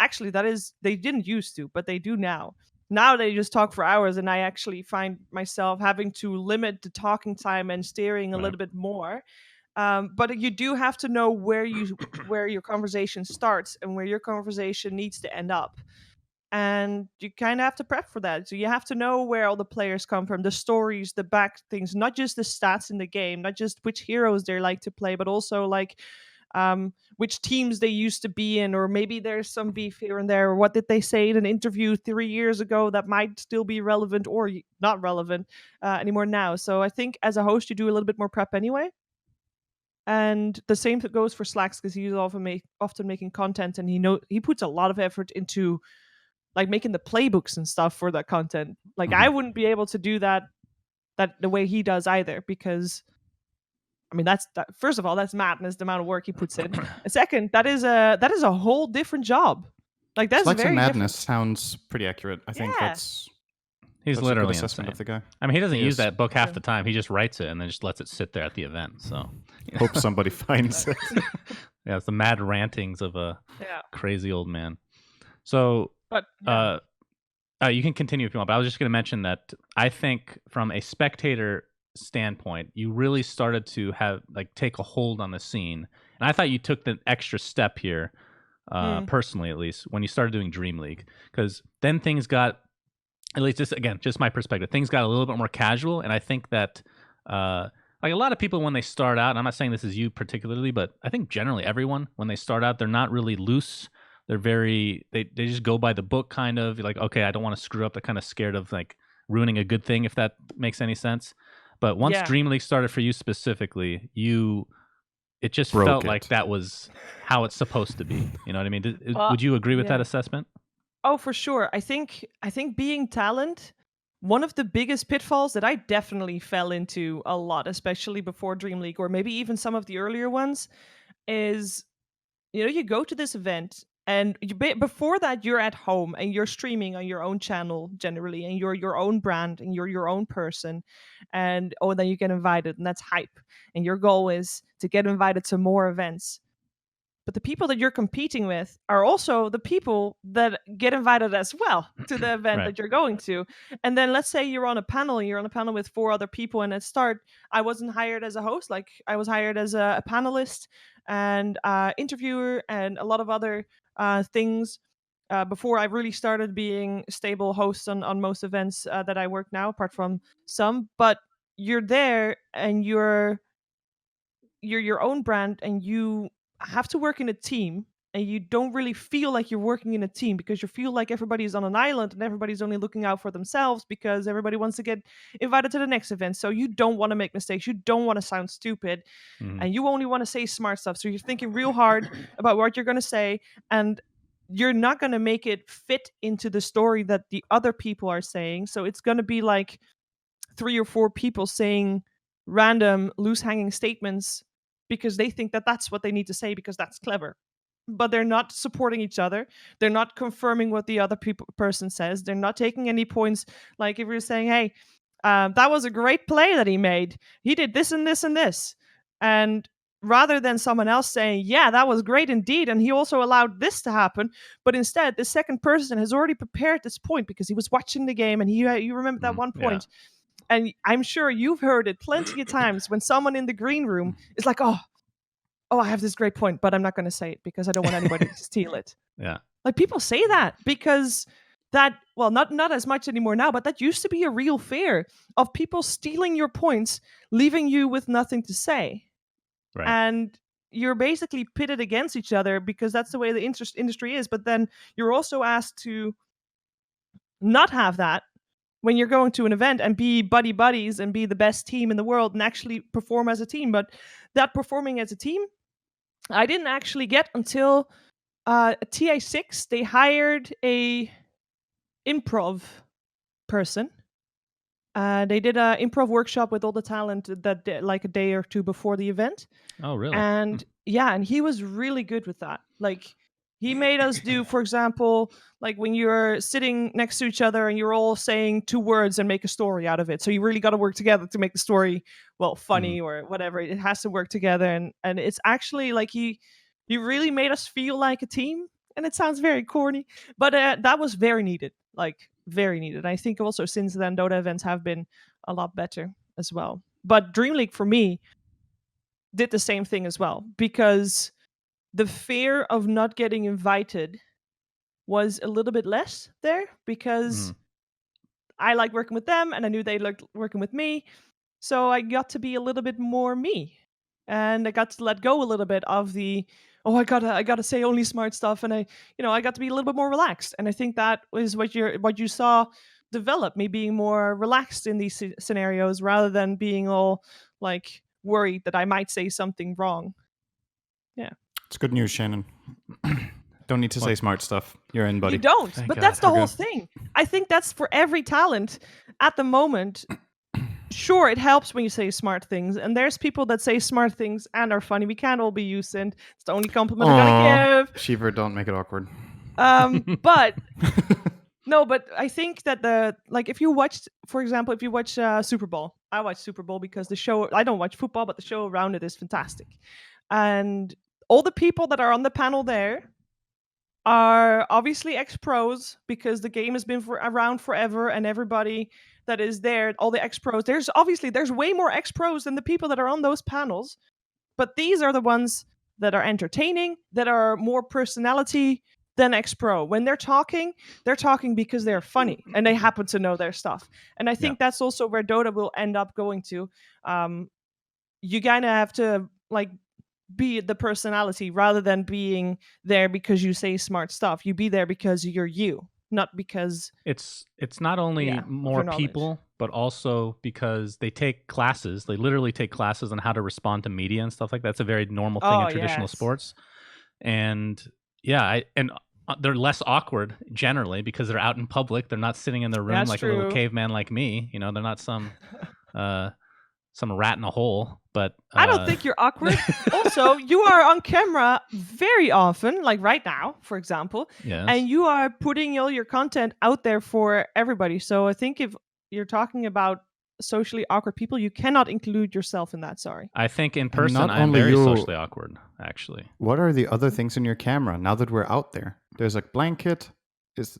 Actually, that is they didn't used to, but they do now. Now they just talk for hours, and I actually find myself having to limit the talking time and steering a Right. little bit more. But you do have to know where your conversation starts and where your conversation needs to end up, and you kind of have to prep for that. So you have to know where all the players come from, the stories, the back things, not just the stats in the game, not just which heroes they like to play, but also like which teams they used to be in, or maybe there's some beef here and there. Or what did they say in an interview 3 years ago that might still be relevant or not relevant anymore now? So I think as a host, you do a little bit more prep anyway. And the same goes for Slacks because he's often making content, and he puts a lot of effort into like making the playbooks and stuff for that content. Like I wouldn't be able to do that the way he does either, because I mean that first of all, that's madness the amount of work he puts in. And second, that is a whole different job. Like that's Slacks and very Madness different. sounds pretty accurate. I think Yeah. that's He's a good literally assessment insane. of the guy. I mean, he doesn't He use is. that book half True. the time. He just writes it and then just lets it sit there at the event. So, Hope somebody finds it. yeah, it's the mad rantings of a Yeah. crazy old man. So, But yeah. you can continue if you want, but I was just going to mention that I think from a spectator standpoint, you really started to have take a hold on the scene, and I thought you took the extra step here, personally at least, when you started doing Dream League, because then things got, at least just my perspective, things got a little bit more casual, and I think that like a lot of people when they start out, and I'm not saying this is you particularly, but I think generally everyone when they start out, they're not really loose. They're they just go by the book, kind of like, okay, I don't want to screw up. They're kind of scared of like ruining a good thing, if that makes any sense. But once Yeah. Dream League started for you specifically, it just Broke felt it. like that was how it's supposed to be. You know what I mean? Well, Would you agree with that yeah. assessment? Oh, for sure. I think being talent, one of the biggest pitfalls that I definitely fell into a lot, especially before Dream League or maybe even some of the earlier ones, is you go to this event And before that, you're at home and you're streaming on your own channel generally, and you're your own brand and you're your own person. And then you get invited, and that's hype. And your goal is to get invited to more events. But the people that you're competing with are also the people that get invited as well to the event Right. that you're going to. And then let's say you're on a panel with 4 other people, and I wasn't hired as a host, like I was hired as a panelist and interviewer and a lot of other things before I really started being a stable host on most events that I work now, apart from some. But you're there and you're your own brand, and you have to work in a team, and you don't really feel like you're working in a team because you feel like everybody's on an island and everybody's only looking out for themselves because everybody wants to get invited to the next event. So you don't want to make mistakes, you don't want to sound stupid, and you only want to say smart stuff. So you're thinking real hard about what you're going to say, and you're not going to make it fit into the story that the other people are saying. So it's going to be like 3 or 4 people saying random loose hanging statements because they think that that's what they need to say because that's clever, but they're not supporting each other. They're not confirming what the other person says. They're not taking any points. Like if you're saying, hey, that was a great play that he made, he did this and this and this, and rather than someone else saying, yeah, that was great indeed, and he also allowed this to happen, but instead the second person has already prepared this point because he was watching the game and you remember that one point. And I'm sure you've heard it plenty of times when someone in the green room is like, oh, I have this great point, but I'm not going to say it because I don't want anybody to steal it. Yeah. Like people say that because not as much anymore now, but that used to be a real fear of people stealing your points, leaving you with nothing to say. Right. And you're basically pitted against each other because that's the way the industry is. But then you're also asked to not have that when you're going to an event and be buddies and be the best team in the world and actually perform as a team. But that performing as a team, I didn't actually get until TA6. They hired a improv person. They did an improv workshop with all the talent like a day or 2 before the event. Oh, really? And yeah, and he was really good with that. Like he made us do, for example, like when you're sitting next to each other and you're all saying 2 words and make a story out of it. So you really got to work together to make the story, funny or whatever. It has to work together. And it's actually like he really made us feel like a team. And it sounds very corny, but that was very needed. Like very needed. I think also since then, Dota events have been a lot better as well. But Dream League for me did the same thing as well, because the fear of not getting invited was a little bit less there because I like working with them and I knew they liked working with me. So I got to be a little bit more me, and I got to let go a little bit of the, oh, I gotta say only smart stuff, and I got to be a little bit more relaxed. And I think that was what you saw develop, me being more relaxed in these scenarios rather than being all like worried that I might say something wrong. Yeah. It's good news, Shannon. Don't need to say smart stuff. You're in, buddy. You don't. Thank but God. that's the We're whole good. thing. I think that's for every talent at the moment. Sure, it helps when you say smart things, and there's people that say smart things and are funny. We can't all be you, Sind. It's the only compliment I'm gonna give. Sheever, don't make it awkward. But no, but I think that if you watch Super Bowl, I watch Super Bowl because the show. I don't watch football, but the show around it is fantastic, and all the people that are on the panel there are obviously ex-pros because the game has been around forever, and everybody that is there, all the ex-pros, there's way more ex-pros than the people that are on those panels, but these are the ones that are entertaining, that are more personality than ex-pro. When they're talking because they're funny and they happen to know their stuff. And I think that's also where Dota will end up going to. You kind of have to be the personality rather than being there because you say smart stuff. You be there because you're you, not because it's not only more people, but also because they take classes. They literally take classes on how to respond to media and stuff like that. That's a very normal thing in traditional sports. And they're less awkward generally because they're out in public. They're not sitting in their room a little caveman like me. They're not some some rat in a hole, but I don't think you're awkward. Also, you are on camera very often, like right now, for example, yes. and you are putting all your content out there for everybody. So I think if you're talking about socially awkward people, you cannot include yourself in that. Sorry. I think in person I am only very you- socially awkward, actually. What are the other things in your camera now that we're out there? There's a blanket.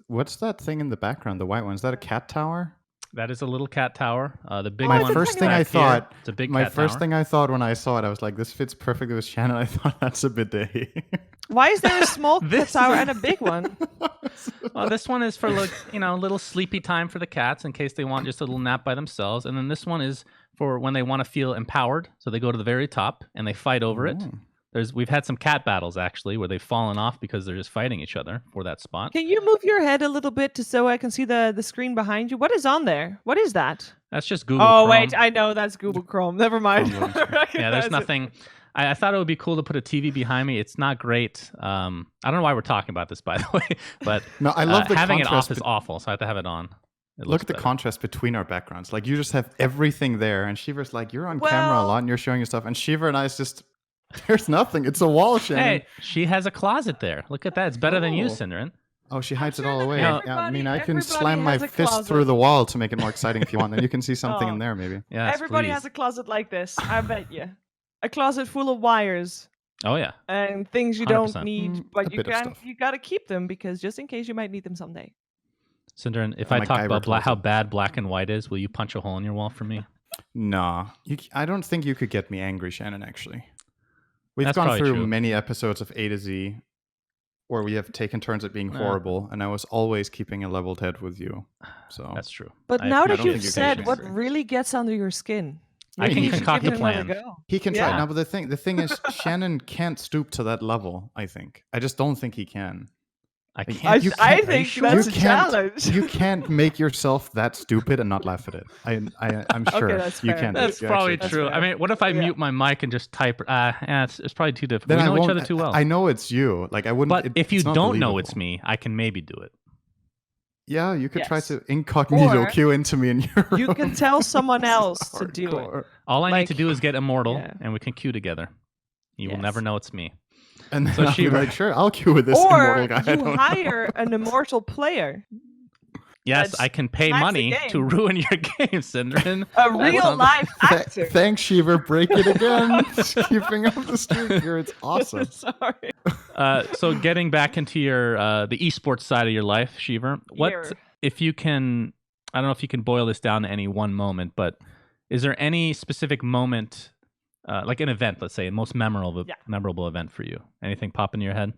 What's that thing in the background? The white one. Is that a cat tower? That is a little cat tower. The big My one. first thing back I here, thought. it's a big My cat first tower. thing I thought when I saw it, I was like, "This fits perfectly with Shannon." I thought that's a bidet. Why is there a small cat This- tower and a big one? Well, this one is for a little sleepy time for the cats in case they want just a little nap by themselves, and then this one is for when they want to feel empowered. So they go to the very top and they fight over it. We've had some cat battles actually where they've fallen off because they're just fighting each other for that spot. Can you move your head a little bit so I can see the screen behind you? What is on there? What is that? That's just Google Oh, Chrome. wait. I know that's Google Chrome. Never mind. Chrome I Yeah, recognize there's it. nothing. I thought it would be cool to put a TV behind me. It's not great. I don't know why we're talking about this, by the way, but No, I love the having it contrast off is awful, so I have to have it on. It Look looks at the better. contrast between our backgrounds. Like you just have everything there, and Sheever's like, "You're on camera a Well- lot, and you're showing your stuff." And Sheever and I is just, there's nothing. It's a wall, Shannon. Hey, she has a closet there. Look at that. It's better than you, Oh. Synderen. Oh, she hides it sure all that away. No. Yeah, I mean, I can everybody slam my has a fist closet. through the wall to make it more exciting if you want. Then you can see something Oh. in there, maybe. Yes, Everybody please. has a closet like this. I bet you. A closet full of wires Oh yeah. and things you don't 100%. need, a but you bit of stuff. gotta keep them because just in case you might need them someday. Synderen, if A I talk MacGyver about how closet. bad black and white is, will you punch a hole in your wall for me? Nah, I don't think you could get me angry, Shannon. Actually, we've That's gone probably through true. many episodes of A to Z where we have taken turns at being Yeah. horrible, and I was always keeping a leveled head with you. So That's true. But I now appreciate that don't you've think you can said get what angry. really gets under your skin, I maybe can you should concoct give a it another plan. go. he can try. Yeah. Now, but the thing is, Shannon can't stoop to that level. I think. I just don't think he can. I can't. I You I can't- think sure? that's You a can't- challenge. You can't make yourself that stupid and not laugh at it. I'm sure that's you fair. can't. That's You probably actually That's true. fair. I mean, what if I Yeah. mute my mic and just type? It's probably too difficult. Then We I know each won't- other too well. I know it's you. Like I wouldn't. but if you it's not don't know it's believable. me, I can maybe do it. Yeah, you could try Yes. to incognito Or queue into me in your You room. can tell someone This is else to do it. hardcore. All I need to Like- do is get immortal, Yeah. and we can queue together. You will Yes. never know it's me. And then So I'll be Sheever- like, sure, I'll queue with this Or immortal guy. I you don't know. hire an immortal player, Yes, That's- I can pay that's the money to game. ruin your game, Synderen. a That's real something. life actor. Thanks, Sheever. Break it again. Keeping up the streak here. It's awesome. Sorry. So getting back into your the esports side of your life, Sheever, what Here. if you can? I don't know if you can boil this down to any one moment, but is there any specific moment, like an event, let's say, most memorable event for you? Anything pop in your head?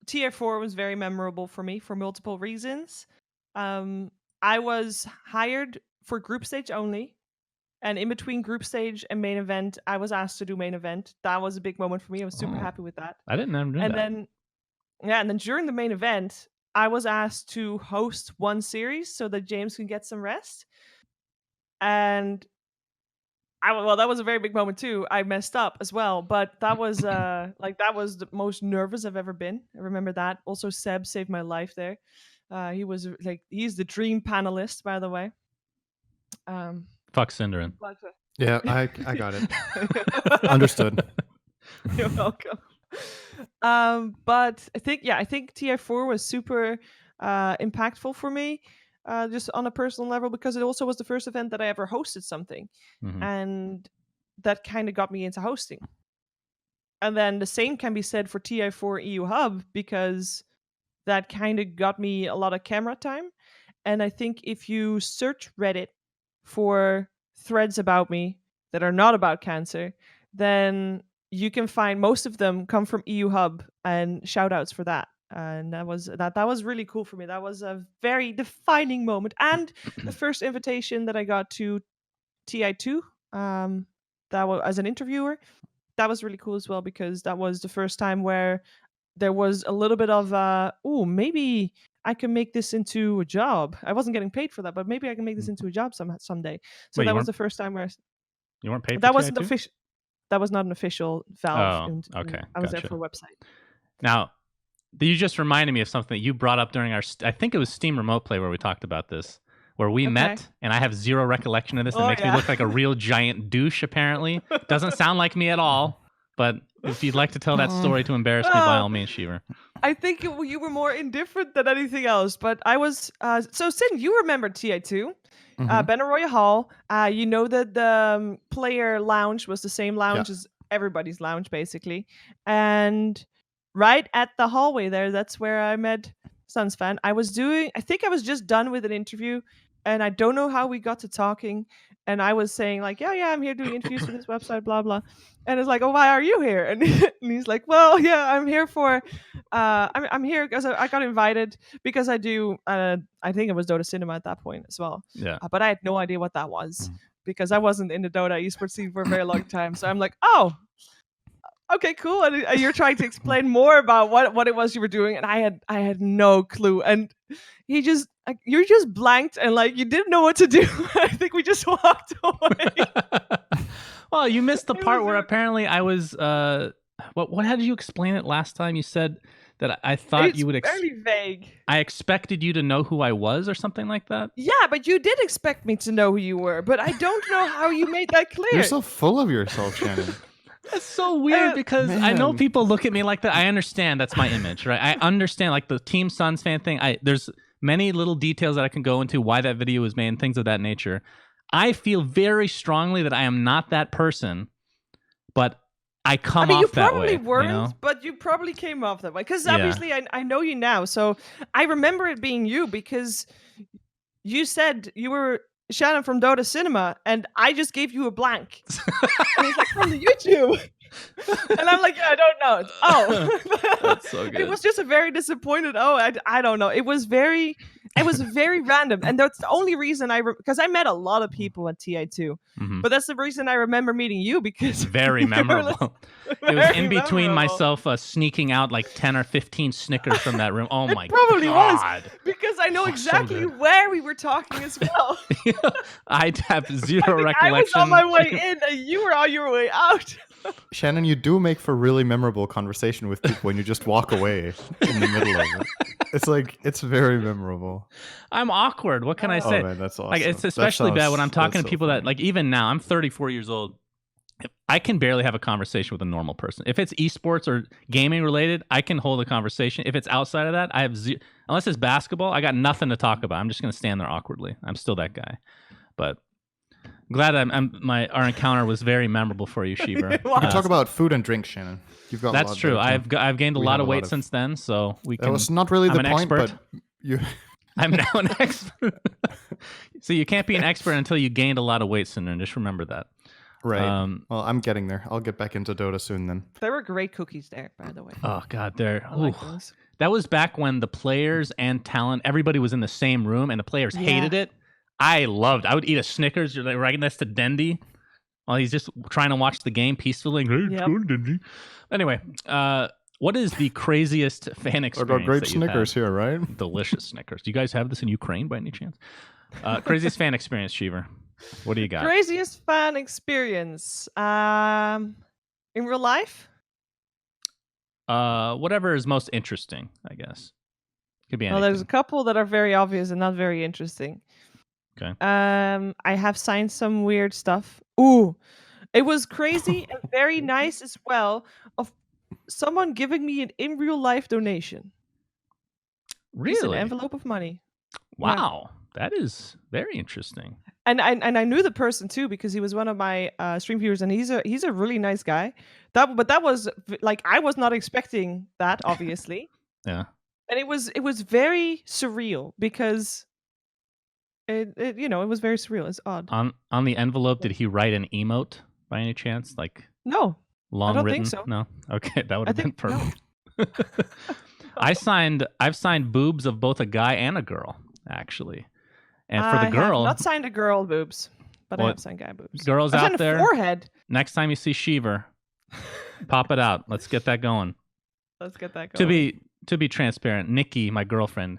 Tier 4 was very memorable for me for multiple reasons. I was hired for group stage only, and in between group stage and main event, I was asked to do main event. That was a big moment for me. I was super Oh. happy with that. I didn't ever do And that. then during the main event, I was asked to host one series so that James can get some rest. And that was a very big moment too. I messed up as well, but that was that was the most nervous I've ever been. I remember that. Also, Seb saved my life there. He was he's the dream panelist, by the way. Fuck Synderen. Yeah, I got it. Understood. You're welcome. But I think TI4 was super impactful for me, just on a personal level, because it also was the first event that I ever hosted something, Mhm. and that kind of got me into hosting. And then the same can be said for TI4 EU Hub, because that kind of got me a lot of camera time. And I think if you search Reddit for threads about me that are not about cancer, then you can find most of them come from EU Hub, and shout outs for that. And that was really cool for me. That was a very defining moment. And the first invitation that I got to TI2, that was as an interviewer, that was really cool as well, because that was the first time where there was a little bit of maybe I can make this into a job. I wasn't getting paid for that, but maybe I can make this into a job someday. So Wait, that you was the first time where You weren't paid for that wasn't TI2? official. That was not an official Valve. Oh, okay, I was gotcha. there for a website. Now, you just reminded me of something that you brought up during our, I think it was Steam Remote Play where we talked about this, where we Okay. met, and I have zero recollection of this. It Oh, makes me yeah. look like a real giant douche, apparently. Doesn't sound like me at all, but if you'd like to tell that story to embarrass me, by all means, Sheever. I think you were more indifferent than anything else, but I was. So, Sin, you remember TI2, Mhm. Benaroya Hall. You know that the player lounge was the same lounge as everybody's lounge, basically. And right at the hallway there, that's where I met Sunsfan. I think I was just done with an interview, and I don't know how we got to talking. And I was saying like, yeah, I'm here doing interviews for this website, blah blah. And it's like, oh, why are you here? And, and he's like, well, yeah, I'm here for, I'm here because I got invited because I do, I think it was Dota Cinema at that point as well. Yeah. But I had no idea what that was because I wasn't in the Dota esports scene for a very long time. So I'm like, oh, okay, cool. And you're trying to explain more about what it was you were doing, and I had no clue. And you just blanked and like you didn't know what to do. I think we just walked away. Well, you missed the It part was where a- apparently I was. What? How did you explain it last time? You said that I thought It's you would. very vague. I expected you to know who I was, or something like that. Yeah, but you did expect me to know who you were, but I don't know how you made that clear. You're so full of yourself, Shannon. That's so weird because I know Man. people look at me like that. I understand that's my image, right? I understand like the Team Sunsfan thing. There's many little details that I can go into why that video was made and things of that nature. I feel very strongly that I am not that person, but I come you off that probably way. weren't, You know? but you probably came off that way. Because Yeah. obviously I know you now, so I remember it being you because you said you were Shannon from Dota Cinema, and I just gave you a blank. And he's like, from the YouTube. And I'm like, yeah, I don't know. Oh, That's so good. It was just a very disappointed. Oh, I don't know. It was very random, and that's the only reason because I met a lot of people at TI2, Mhm. but that's the reason I remember meeting you because Very you were memorable. It was in between myself sneaking out like 10 or 15 Snickers from that room. Oh my probably was. God. because I know Oh, so exactly good. where we were talking as well. I have zero I was recollection. on my way in, and you were on your way out. Shannon, you do make for really memorable conversation with people when you just walk away in the middle of it. It's like, it's very memorable. I'm awkward. What can I say? Oh man, that's awesome. Like it's That especially bad when I'm sounds- talking that's to so people that funny. like even now I'm 34 years old. I can barely have a conversation with a normal person. If it's esports or gaming related, I can hold a conversation. If it's outside of that, I have unless it's basketball, I got nothing to talk about. I'm just going to stand there awkwardly. I'm still that guy. But glad our encounter was very memorable for you, Sheever. Wow. Talk about food and drink, Shannon. You've got a That's lot true. there, too. I've gained a We lot have of a lot weight of- since then, so we can. That was not really I'm the an point, expert. but you. I'm now an expert. So you can't be an expert until you gained a lot of weight, Cinder. Just remember that. Right. Um, Well, I'm getting there. I'll get back into Dota soon then. There were great cookies there, by the way. Oh God, there. I like ooh. those. That was back when the players and talent, everybody was in the same room, and the players hated it. I would eat a Snickers right next to Dendy while he's just trying to watch the game peacefully. Hey, it's Yep. good, Dendy. Anyway, what is the craziest fan I experience? got great that you've had? Snickers here, right? Delicious Snickers. Do you guys have this in Ukraine by any chance? Craziest fan experience, Sheever. What do you got? Craziest fan experience. In real life? Whatever is most interesting, I guess. Could be anything. Well, there's a couple that are very obvious and not very interesting. Okay. I have signed some weird stuff. Ooh, it was crazy and very nice as well of someone giving me an in real life donation. Just an Really? envelope of money. Wow. That is very interesting. And I knew the person too because he was one of my stream viewers, and he's a really nice guy. That was like I was not expecting that, obviously. Yeah. And it was very surreal because it was very surreal. It's odd. On the envelope, did he write an emote by any chance? Like No, long don't written? think so. No. Okay, that would I have been think no. perfect. I've signed boobs of both a guy and a girl, actually. And for the I girl, have not signed a girl boobs, but I Well, have signed guy boobs. girls I out signed a there, forehead. next time you see Sheever, pop it out. Let's get that going. Let's get that going. To be transparent, Nikki, my girlfriend,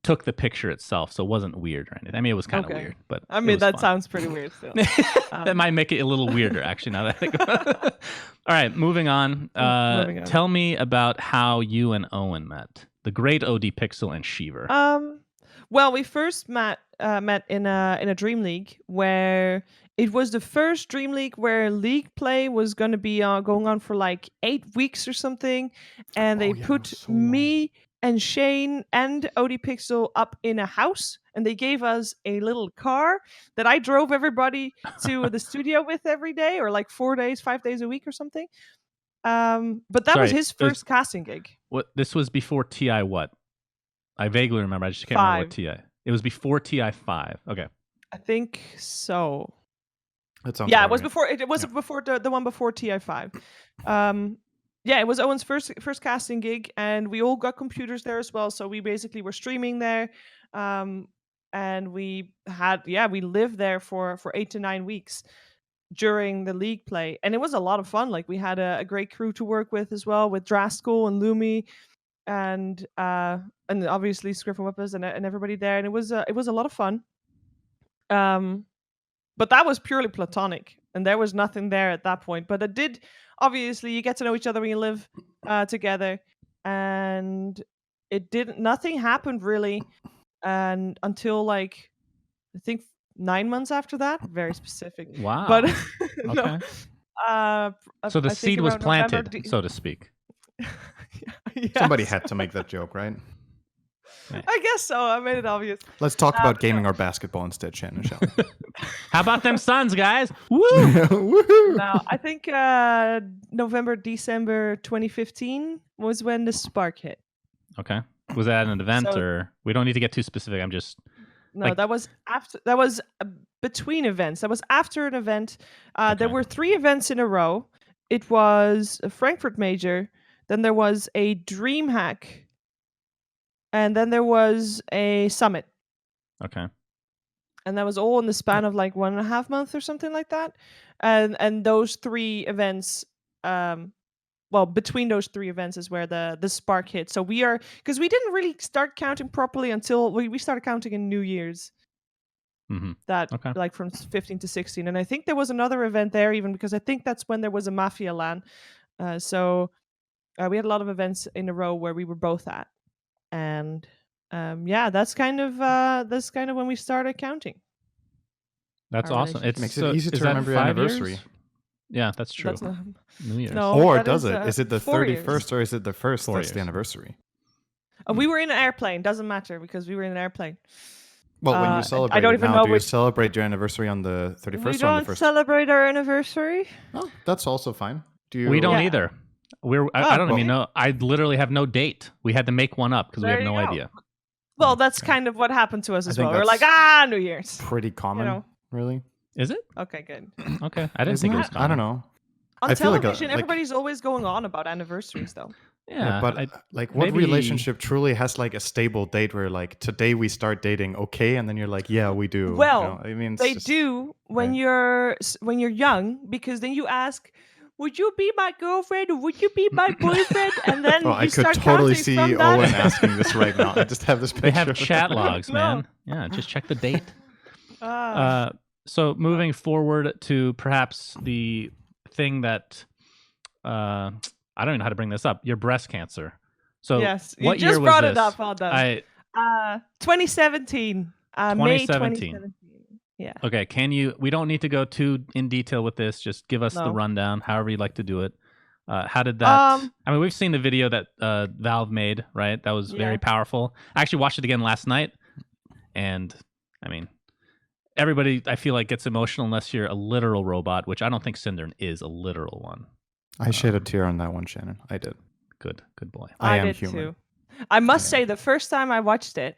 took the picture itself, so it wasn't weird or anything. I mean, it was kind of Okay. weird, but I it mean, was that fun. sounds pretty weird still. That might make it a little weirder, actually. Now that I think about it. All right, moving on. Moving on. Tell me about how you and Owen met. The great ODpixel and Sheever. Well, we first met in a Dream League where it was the first Dream League where league play was going to be going on for like 8 weeks or something, and they Oh, yeah, it put was so long. me and Shane and ODpixel up in a house, and they gave us a little car that I drove everybody to the studio with every day, or like 4 days, 5 days a week or something. But that was Sorry, his first casting gig. What this was before TI what? I vaguely remember. I just can't remember what 5. TI. It was before TI 5. Okay. I think so. That sounds Yeah, about it was right. before. It was Yeah. before the one before TI5. Yeah, it was Owen's first casting gig, and we all got computers there as well. So we basically were streaming there, and we lived there for 8 to 9 weeks during the league play, and it was a lot of fun. Like we had a great crew to work with as well, with Draskell and Lumi, and obviously Scriffin Whippers and everybody there, and it was a lot of fun. But that was purely platonic, and there was nothing there at that point. But it did, obviously, you get to know each other when you live together, and nothing happened really, and until like I think 9 months after that. Very specific. Wow. But no, Okay. So the I think seed was around November, planted, so to speak. Somebody Yes. had to make that joke, right? I guess so. I made it obvious. Let's talk about gaming or basketball instead, Shannon, shall we? How about them Suns, guys? Woo! Woohoo! No, I think November, December 2015 was when the spark hit. Okay. Was that an event, So- or we don't need to get too specific? I'm just No, Like- that was after. That was between events. That was after an event. There Okay. were 3 events in a row. It was a Frankfurt Major, then there was a DreamHack, and then there was a Summit. okay. And that was all in the span of like 1.5 months or something like that. And those 3 events, between those 3 events is where the spark hit. So because we didn't really start counting properly until we started counting in New Year's. Mm-hmm. That Okay. like from 15 to 16, and I think there was another event there even, because I think that's when there was a Mafia LAN. So we had a lot of events in a row where we were both at, and that's kind of when we started counting. That's Our awesome. relationship. It's Makes it so- easy is to that remember your 5 anniversary. years? Yeah, that's true. That's not, New Year's. No. Or that does is, it? Is it the 4 years. 31st or is it the 1st 4 that's the years. anniversary? We were in an airplane. Doesn't matter because we were in an airplane. Well, when I you celebrate don't it even now, know do you which- celebrate your anniversary on the 31st We or on don't the 1st? celebrate our anniversary. Oh, that's also fine. Do you? We don't Yeah. either. I Oh, don't well- even know. I literally have no date. We had to make one up because we There have you no go. idea. Well, that's Okay. kind of what happened to us I as think well. We're like, that's- New Year's. Pretty common, know. really. Is it? Okay, good. Okay. I didn't Isn't think it was it? common. I don't know. On I feel like television, like- everybody's always going on about anniversaries, though. Yeah, but like, what maybe- relationship truly has like a stable date where like today we start dating, okay, and then you're like, yeah, we do. Well, I mean, it's They just- do when right. you're young, because then you ask, "Would you be my girlfriend or would you be my boyfriend?" And then Oh, you I could start totally counting see from that. Owen asking this right now. I just have this picture. they have chat logs, No. man. Yeah, just check the date. Ah. So moving forward to perhaps the thing that I don't even know how to bring this up. Your breast cancer. So yes, you what just year brought was it this? up. Well done. 2017. May 2017. Yeah. Okay, we don't need to go too in detail with this. Just give us the No. rundown, however you'd like to do it. How did that? I mean, we've seen the video that Valve made, right? That was very Yeah. powerful. I actually watched it again last night, and I mean, everybody I feel like gets emotional unless you're a literal robot, which I don't think Cinder is a literal one. I shed a tear on that one, Shannon. I did. Good boy. I am did human. too. I must say, the first time I watched it,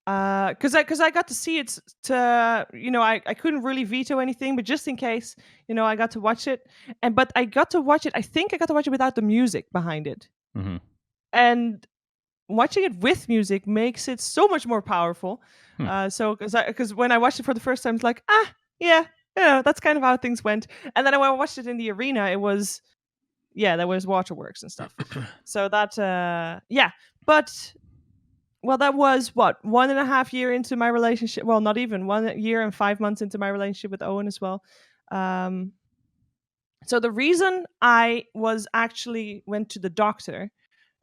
because I got to see it I couldn't really veto anything, but just in case, I got to watch it, but I got to watch it. I think I got to watch it without the music behind it, Mhm. and watching it with music makes it so much more powerful. Because when I watched it for the first time, it's like, that's kind of how things went. And then when I watched it in the arena, it was, there was waterworks and stuff. So that, but. Well, that was 1.5 year into my relationship. Well, not even 1 year and 5 months into my relationship with Owen as well. So the reason I went to the doctor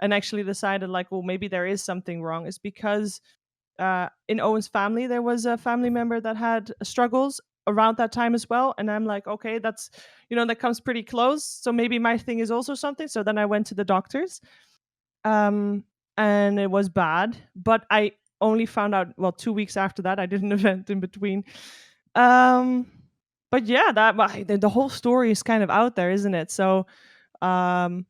and actually decided like, well, maybe there is something wrong is because in Owen's family, there was a family member that had struggles around that time as well. And I'm like, okay, that's, that comes pretty close. So maybe my thing is also something. So then I went to the doctors, and it was bad. But I only found out, 2 weeks after that. I did an event in between. But yeah, the whole story is kind of out there, isn't it? So the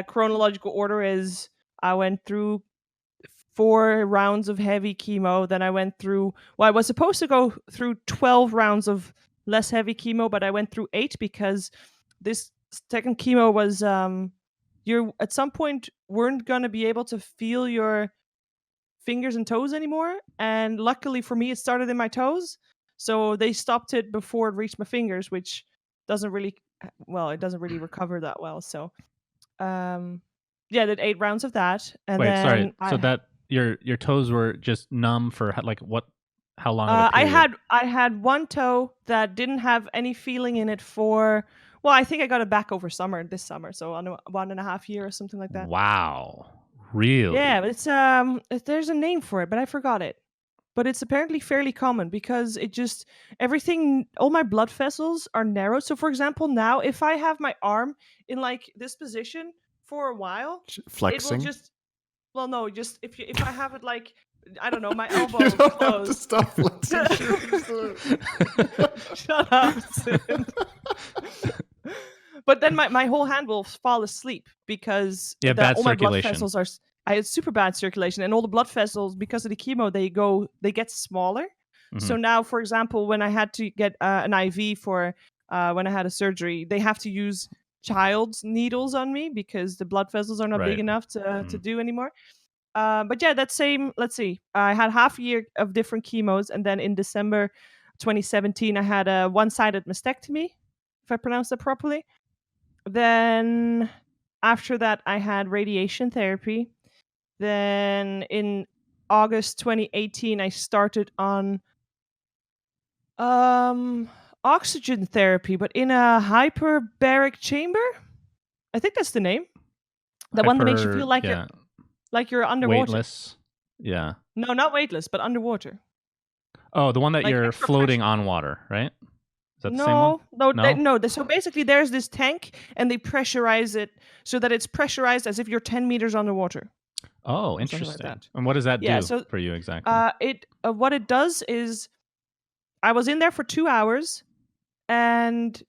chronological order is I went through 4 rounds of heavy chemo. Then I went through, I was supposed to go through 12 rounds of less heavy chemo, but I went through 8 because this second chemo was, you at some point weren't going to be able to feel your fingers and toes anymore. And luckily for me, it started in my toes. So they stopped it before it reached my fingers, which doesn't really, it doesn't really recover that well. So, yeah, did 8 rounds of that. And Wait, then sorry. So that your toes were just numb for like what? How long of a period? I had one toe that didn't have any feeling in it for, I think I got it back over this summer, so on 1.5 years or something like that. Wow, really? Yeah, but it's there's a name for it, but I forgot it. But it's apparently fairly common because it just all my blood vessels are narrowed. So for example, now if I have my arm in like this position for a while, Flexing. it will just, no, just if I have it like, I don't know, my elbow You don't closed. have to stop flexing. Shut up, Sid. But then my whole hand will fall asleep because bad all my blood circulation. vessels are. I had super bad circulation, and all the blood vessels, because of the chemo, they get smaller. So now, for example, when I had to get an IV for when I had a surgery, they have to use child's needles on me because the blood vessels are not big enough to do anymore. But yeah, that same, let's see, I had half a year of different chemos, and then in December 2017, I had a one-sided mastectomy, if I pronounce that properly. Then after that, I had radiation therapy. Then in August 2018, I started on oxygen therapy, but in a hyperbaric chamber. I think that's the name. The one that makes you feel like you're underwater. Weightless. Yeah. No, not weightless, but underwater. Oh, the one that Like you're floating on water, right? Is that the same one? No. So basically, there's this tank, and they pressurize it so that it's pressurized as if you're 10 meters underwater. Oh, interesting. And what does that do for you exactly? What it does is, I was in there for 2 hours, and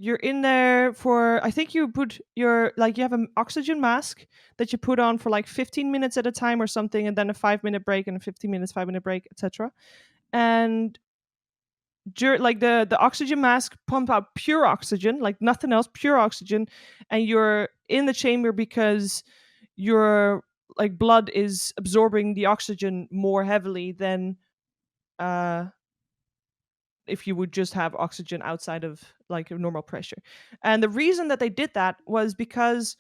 you're in there for, I think you put you have an oxygen mask that you put on for like 15 minutes at a time or something, and then a 5-minute break, and a 15 minutes, 5-minute break, etc. And the oxygen mask pump out pure oxygen, like nothing else, pure oxygen, and you're in the chamber because your like blood is absorbing the oxygen more heavily than if you would just have oxygen outside of like a normal pressure. And the reason that they did that was because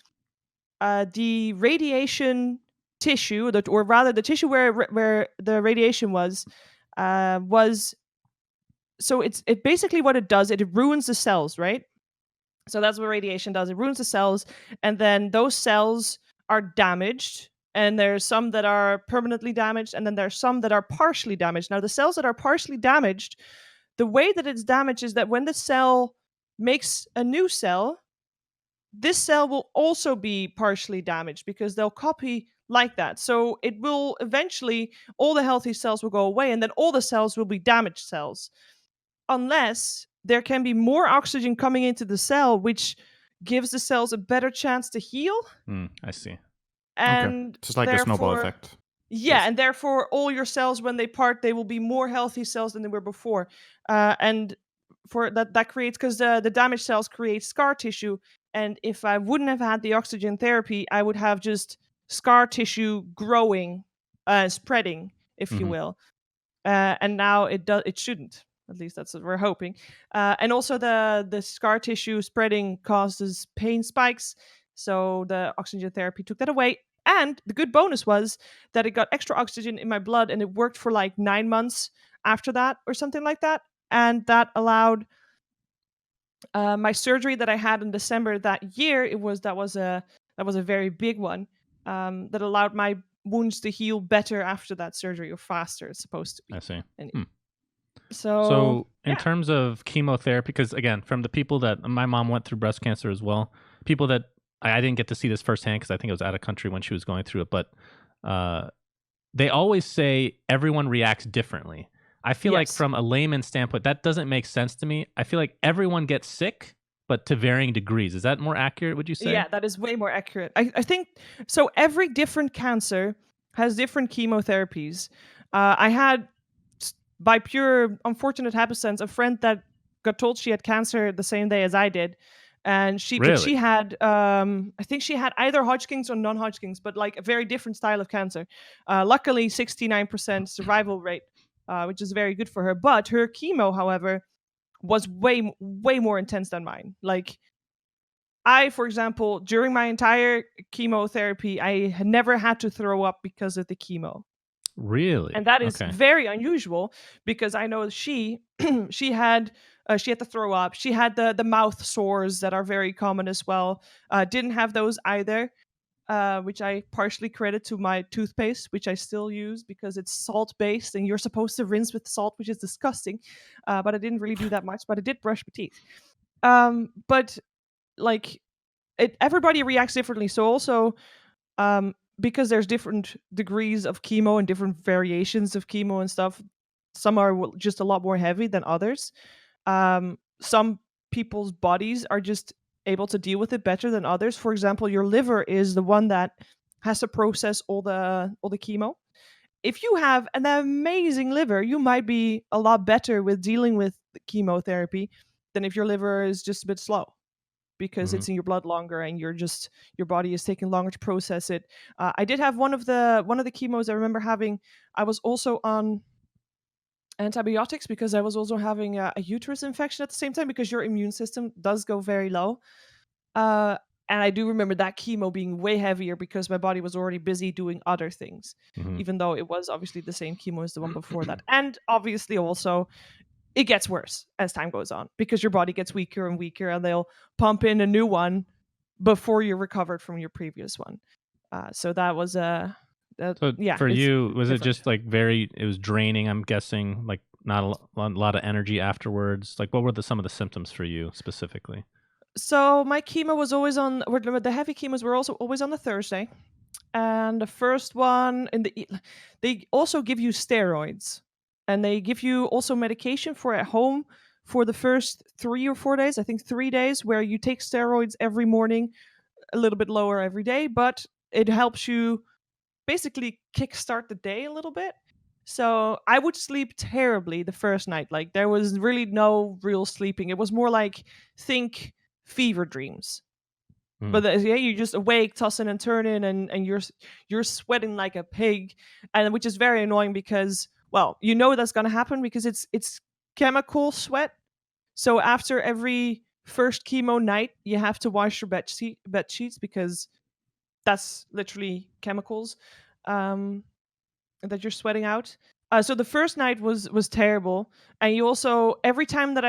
the radiation tissue, or rather the tissue where the radiation was so it basically, what it does, it ruins the cells, right? So that's what radiation does. It ruins the cells, and then those cells are damaged, and there's some that are permanently damaged, and then there's some that are partially damaged. Now, the cells that are partially damaged, the way that it's damaged is that when the cell makes a new cell, this cell will also be partially damaged because they'll copy like that. So it will eventually, all the healthy cells will go away, and then all the cells will be damaged cells. Unless there can be more oxygen coming into the cell, which gives the cells a better chance to heal. I see. And just like a snowball effect. Yeah, and therefore all your cells, when they part, they will be more healthy cells than they were before. And for that creates, because the damaged cells create scar tissue. And if I wouldn't have had the oxygen therapy, I would have just scar tissue growing, spreading, if you will. And now it shouldn't. At least that's what we're hoping. And also the scar tissue spreading causes pain spikes. So the oxygen therapy took that away. And the good bonus was that it got extra oxygen in my blood, and it worked for like 9 months after that or something like that. And that allowed my surgery that I had in December that year. That was a very big one. That allowed my wounds to heal better after that surgery, or faster, it's supposed to be. I see. And Hmm. so in yeah. terms of chemotherapy, because again, from the people that my mom went through breast cancer as well, people that I didn't get to see this firsthand because I think I was out of country when she was going through it, but they always say everyone reacts differently. I feel like Yes. from a layman's standpoint, that doesn't make sense to me. I feel like everyone gets sick, but to varying degrees. Is that more accurate, would you say? Yeah, that is way more accurate. I think so. Every different cancer has different chemotherapies. I had, by pure unfortunate happenstance, a friend that got told she had cancer the same day as I did, and she Really? had I think she had either Hodgkin's or non-Hodgkin's, but like a very different style of cancer. Luckily, 69% survival rate, which is very good for her. But her chemo, however, was way more intense than mine. Like, I, for example, during my entire chemotherapy, I had never had to throw up because of the chemo. And Really? that is Okay. very unusual, because I know she she had to throw up. She had the mouth sores that are very common as well. Didn't have those either, which I partially credit to my toothpaste, which I still use because it's salt based and you're supposed to rinse with salt, which is disgusting. But I didn't really do that much. But I did brush my teeth. But like, everybody reacts differently. So also, because there's different degrees of chemo and different variations of chemo and stuff, some are just a lot more heavy than others. Some people's bodies are just able to deal with it better than others. For example, your liver is the one that has to process all the chemo. If you have an amazing liver, you might be a lot better with dealing with the chemotherapy than if your liver is just a bit slow, because Mhm. it's in your blood longer and your body is taking longer to process it. I did have one of the chemos I remember having. I was also on antibiotics because I was also having a uterus infection at the same time, because your immune system does go very low. Uh, and I do remember that chemo being way heavier because my body was already busy doing other things, Mhm. even though it was obviously the same chemo as the one before that. And obviously also, it gets worse as time goes on because your body gets weaker and weaker, and they'll pump in a new one before you're recovered from your previous one. So that was So yeah, for it's you, was it different. just like it was draining, I'm guessing, like not a lot of energy afterwards? Like what were some of the symptoms for you specifically? So my chemo was always on. The heavy chemos were also always on the Thursday, and the first one they also give you steroids, and they give you also medication for at home for the first 3 or 4 days. I think 3 days, where you take steroids every morning, a little bit lower every day, but it helps you basically kickstart the day a little bit. So I would sleep terribly the first night. Like, there was really no real sleeping. It was more like, think fever dreams. Mm. But yeah, you're just awake, tossing and turning, and you're sweating like a pig, and which is very annoying because, well, you know that's gonna happen because it's chemical sweat. So after every first chemo night, you have to wash your bed sheets because that's literally chemicals that you're sweating out. So the first night was terrible, and you also, every time that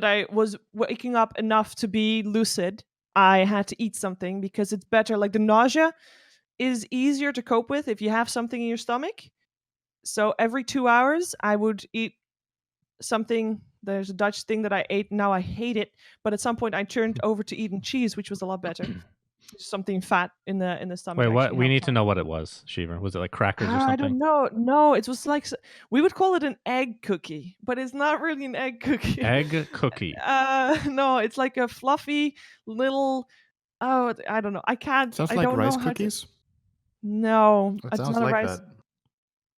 I was waking up enough to be lucid, I had to eat something because it's better. Like, the nausea is easier to cope with if you have something in your stomach. So every 2 hours, I would eat something. There's a Dutch thing that I ate. Now I hate it, but at some point I turned over to eating cheese, which was a lot better. Something fat in the stomach Wait, what? actually We need helps to out. know what it was, Sheever. Was it like crackers or I something? don't know. No, it was like, we would call it an egg cookie, but it's not really an egg cookie. Egg cookie. No, it's like a fluffy little. Oh, I don't know. I can't. Sounds I like don't rice know how to. cookies. No, It it's sounds not a like rice. that,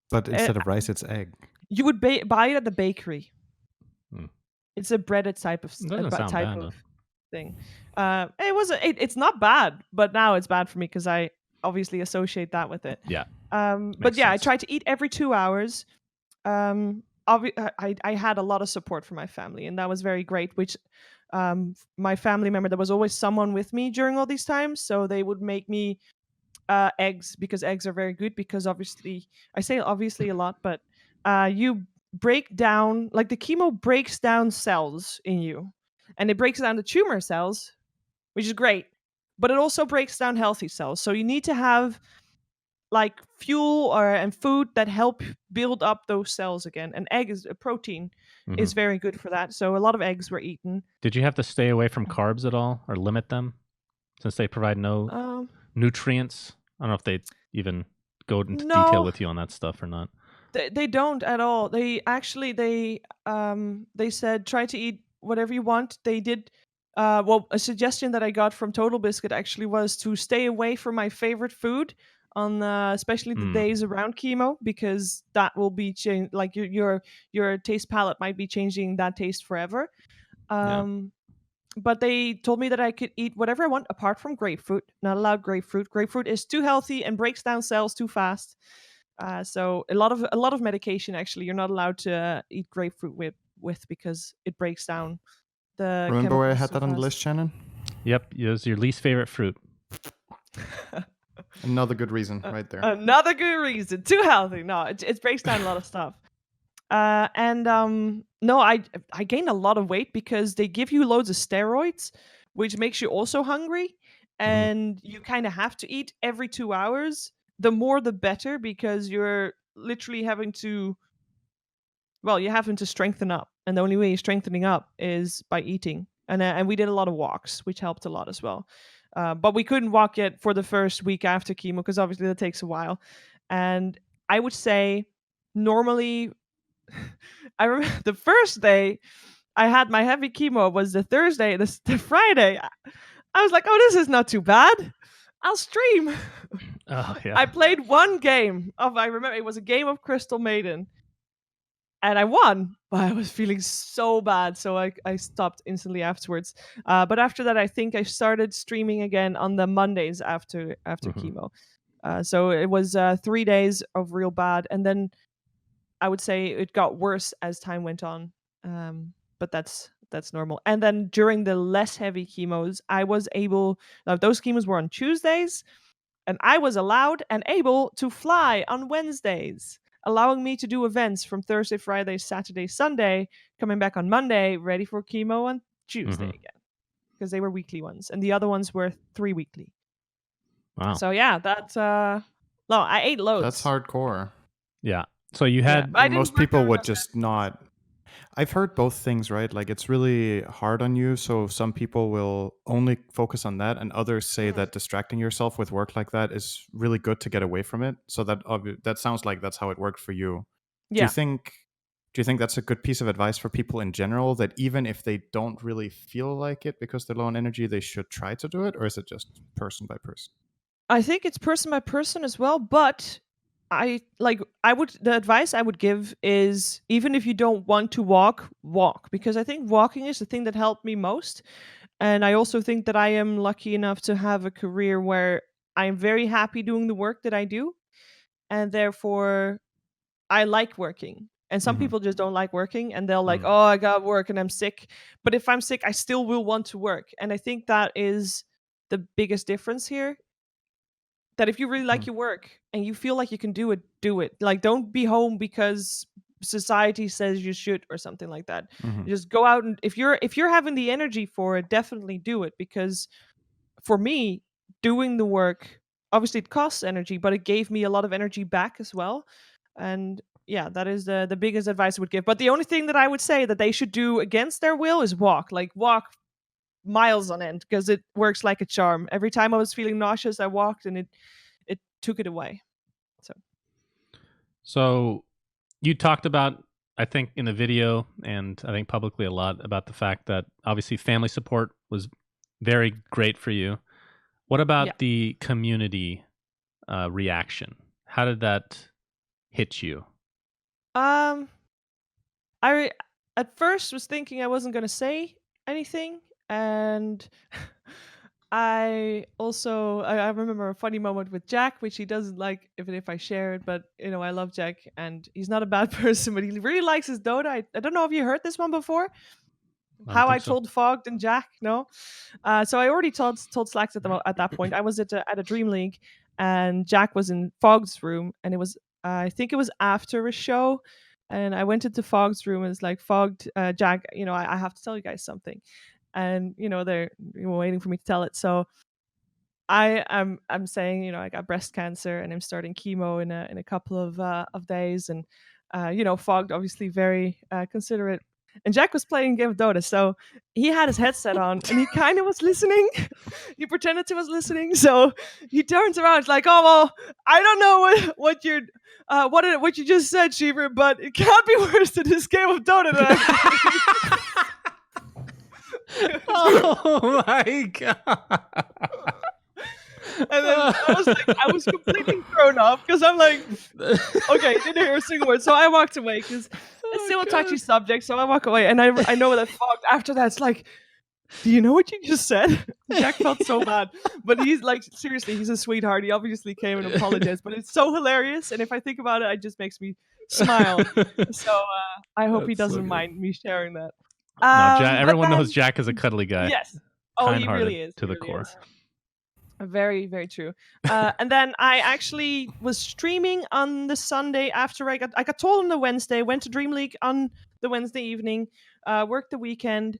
but Uh, instead of rice, it's egg. you would buy it at the bakery. Hmm. It's a breaded type of Doesn't sound bad though. thing. It's not bad, but now it's bad for me because I obviously associate that with it. Yeah, But makes yeah, I sense. try to eat every 2 hours. I had a lot of support from my family, and that was very great. Which, my family member, there was always someone with me during all these times, so they would make me eggs, because eggs are very good. Because obviously, I say obviously a lot, but you break down, like, the chemo breaks down cells in you, and it breaks down the tumor cells, which is great, but it also breaks down healthy cells. So you need to have, like fuel and food that help build up those cells again. And egg is a protein is very good for that. So a lot of eggs were eaten. Did you have to stay away from carbs at all or limit them since they provide no nutrients? I don't know if they even go into detail with you on that stuff or not. They don't at all. They actually they said try to eat whatever you want. They did well, a suggestion that I got from Total Biscuit actually was to stay away from my favorite food on especially the days around chemo, because that will be like your taste palette might be changing that taste forever. But they told me that I could eat whatever I want apart from grapefruit. Not allowed grapefruit. Grapefruit is too healthy and breaks down cells too fast. So a lot of medication actually you're not allowed to eat grapefruit with because it breaks down the. Remember where I had that on the list, Shannon? Yep, it was your least favorite fruit. Another good reason, right there. Another good reason. Too healthy. No, it breaks down a lot of stuff. No, I gained a lot of weight because they give you loads of steroids, which makes you also hungry, and you kind of have to eat every 2 hours. The more the better, because you're literally having to strengthen up, and the only way you're strengthening up is by eating. And we did a lot of walks, which helped a lot as well. But we couldn't walk yet for the first week after chemo because obviously that takes a while. And I would say normally, I remember the first day I had my heavy chemo was the Thursday. The Friday, I was like, oh, this is not too bad. I'll stream. Oh, yeah. I played one game I remember it was a game of Crystal Maiden. And I won, but I was feeling so bad. So I stopped instantly afterwards. But after that, I think I started streaming again on the Mondays after chemo. So it was 3 days of real bad. And then I would say it got worse as time went on. But that's normal. And then during the less heavy chemos, I was able, those chemos were on Tuesdays, and I was allowed and able to fly on Wednesdays, allowing me to do events from Thursday, Friday, Saturday, Sunday, coming back on Monday, ready for chemo on Tuesday again, because they were weekly ones, and the other ones were 3 weekly. Wow. So yeah, that's no, I ate loads. That's hardcore. Yeah. So you had most people would just not. I've heard both things, right? Like it's really hard on you. So some people will only focus on that, and others say that distracting yourself with work like that is really good to get away from it. So that sounds like that's how it worked for you. Yeah. Do you think that's a good piece of advice for people in general, that even if they don't really feel like it because they're low on energy, they should try to do it? Or is it just person by person? I think it's person by person as well, but the advice I would give is, even if you don't want to walk, because I think walking is the thing that helped me most. And I also think that I am lucky enough to have a career where I'm very happy doing the work that I do, and therefore I like working. And some people just don't like working, and they'll like, oh, I got work and I'm sick. But if I'm sick, I still will want to work. And I think that is the biggest difference here. That if you really like your work and you feel like you can do it, do it. Like, don't be home because society says you should or something like that. Just go out, and if you're having the energy for it, definitely do it. Because for me, doing the work, obviously it costs energy, but it gave me a lot of energy back as well. And yeah, that is the biggest advice I would give. But the only thing that I would say that they should do against their will is walk miles on end, because it works like a charm. Every time I was feeling nauseous, I walked, and it took it away. So you talked about, I think in the video, and I think publicly a lot, about the fact that obviously family support was very great for you. What about the community reaction? How did that hit you? I at first was thinking I wasn't going to say anything. And I remember a funny moment with Jack, which he doesn't like even if I share it, but I love Jack, and he's not a bad person, but he really likes his Dota. I don't know if you heard this one before. How I told Fogged and Jack, no? So I already told Slacks at that point. I was at a Dream League, and Jack was in Fogged's room, and it was I think it was after a show, and I went into Fogged's room and it's like, Fogged, Jack, I have to tell you guys something. And they're waiting for me to tell it. So I'm saying, I got breast cancer and I'm starting chemo in a couple of days, and Fogged obviously very considerate. And Jack was playing a game of Dota, so he had his headset on and he kind of was listening. He pretended he was listening, so he turns around, it's like, "Oh well, I don't know what you just said, Sheever, but it can't be worse than this game of Dota that I'm Oh my god. And then I was completely thrown off because I'm like, okay, didn't hear a single word. So I walked away because it's still a touchy subject. So I walk away, and I know that Fogged after that, it's like, do you know what you just said? Jack felt so bad, but he's like, seriously, he's a sweetheart. He obviously came and apologized, but it's so hilarious. And if I think about it, it just makes me smile. So I hope he That's so doesn't good. mind me sharing that. No, Jack, But everyone then- knows Jack is a cuddly guy. Yes. Oh, he Kind-hearted really is. to He the really core. is. Very, very true. And then I actually was streaming on the Sunday after I got told on the Wednesday, went to Dream League on the Wednesday evening, worked the weekend,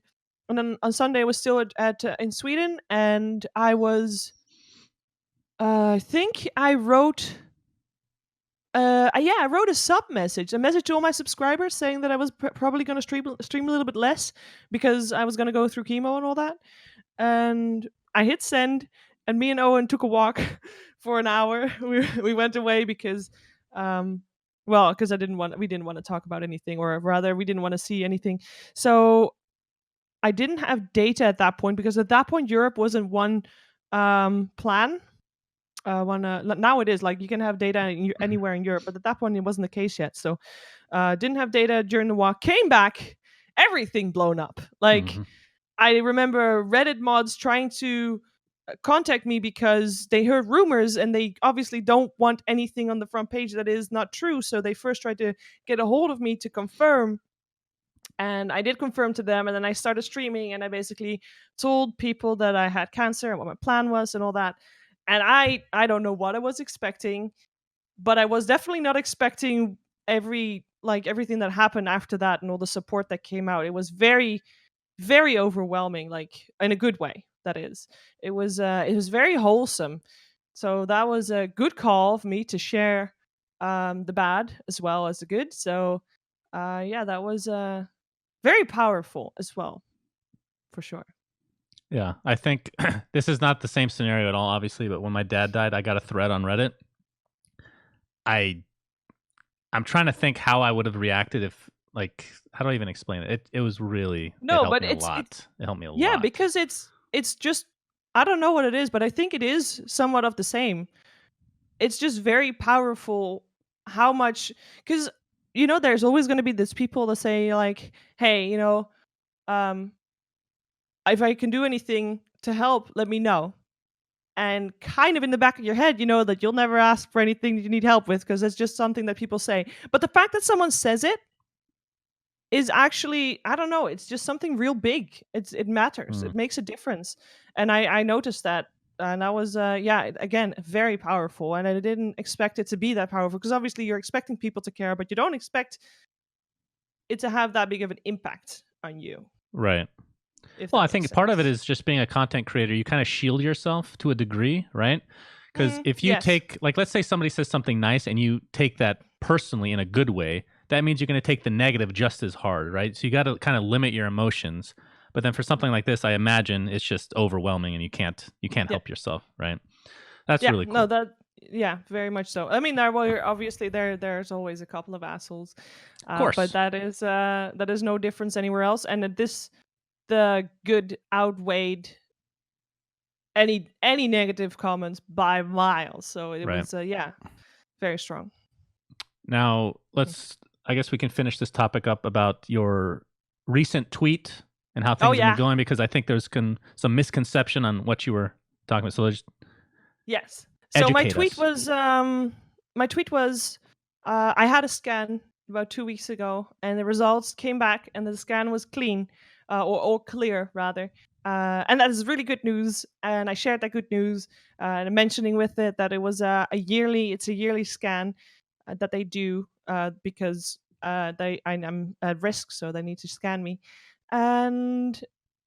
and then on Sunday I was still at in Sweden, and I was, I think I wrote. I wrote a message to all my subscribers saying that I was probably going to stream a little bit less because I was going to go through chemo and all that. And I hit send, and me and Owen took a walk for an hour. We went away because, because we didn't want to talk about anything, or rather, we didn't want to see anything. So I didn't have data at that point because at that point Europe wasn't one plan. Now it is, like, you can have data anywhere in Europe, but at that point it wasn't the case yet. So didn't have data during the walk. Came back, everything blown up. Like, Mhm. I remember Reddit mods trying to contact me because they heard rumors and they obviously don't want anything on the front page that is not true. So they first tried to get a hold of me to confirm. And I did confirm to them, and then I started streaming, and I basically told people that I had cancer and what my plan was and all that. And I don't know what I was expecting, but I was definitely not expecting everything that happened after that and all the support that came out. It was very, very overwhelming, like, in a good way. That is, it was very wholesome. So that was a good call for me to share the bad as well as the good. So that was very powerful as well, for sure. Yeah, I think this is not the same scenario at all, obviously. But when my dad died, I got a thread on Reddit. I'm trying to think how I would have reacted if, like, how do I even explain it? It was really No, it helped but me a lot. It helped me a yeah, lot. because it's just, I don't know what it is, but I think it is somewhat of the same. It's just very powerful how much, because there's always going to be these people that say, like, hey, um if I can do anything to help, let me know. And kind of in the back of your head, you know that you'll never ask for anything that you need help with because it's just something that people say. But the fact that someone says it is actually, I don't know, it's just something real big. It matters. Mm. It makes a difference. And I noticed that. And that was again, very powerful. And I didn't expect it to be that powerful because obviously you're expecting people to care, but you don't expect it to have that big of an impact on you. Right. If Well, that I makes think part of it sense. is just being a content creator. You kind of shield yourself to a degree, right? Because if you Yes. take, like, let's say somebody says something nice and you take that personally in a good way, that means you're going to take the negative just as hard, right? So you got to kind of limit your emotions. But then for something like this, I imagine it's just overwhelming and you can't help yourself, right? That's really cool. No, very much so. I mean, obviously there's always a couple of assholes, Of course. but that is no difference anywhere else. And the good outweighed any negative comments by miles. So it Right. was very strong. Now, I guess we can finish this topic up about your recent tweet and how things have been going, because I think there's some misconception on what you were talking about. So yes. So my tweet us. was I had a scan about 2 weeks ago, and the results came back, and the scan was clean, or clear rather. And that is really good news. And I shared that good news, and mentioning with it that it was a yearly scan that they do because I'm at risk, so they need to scan me. And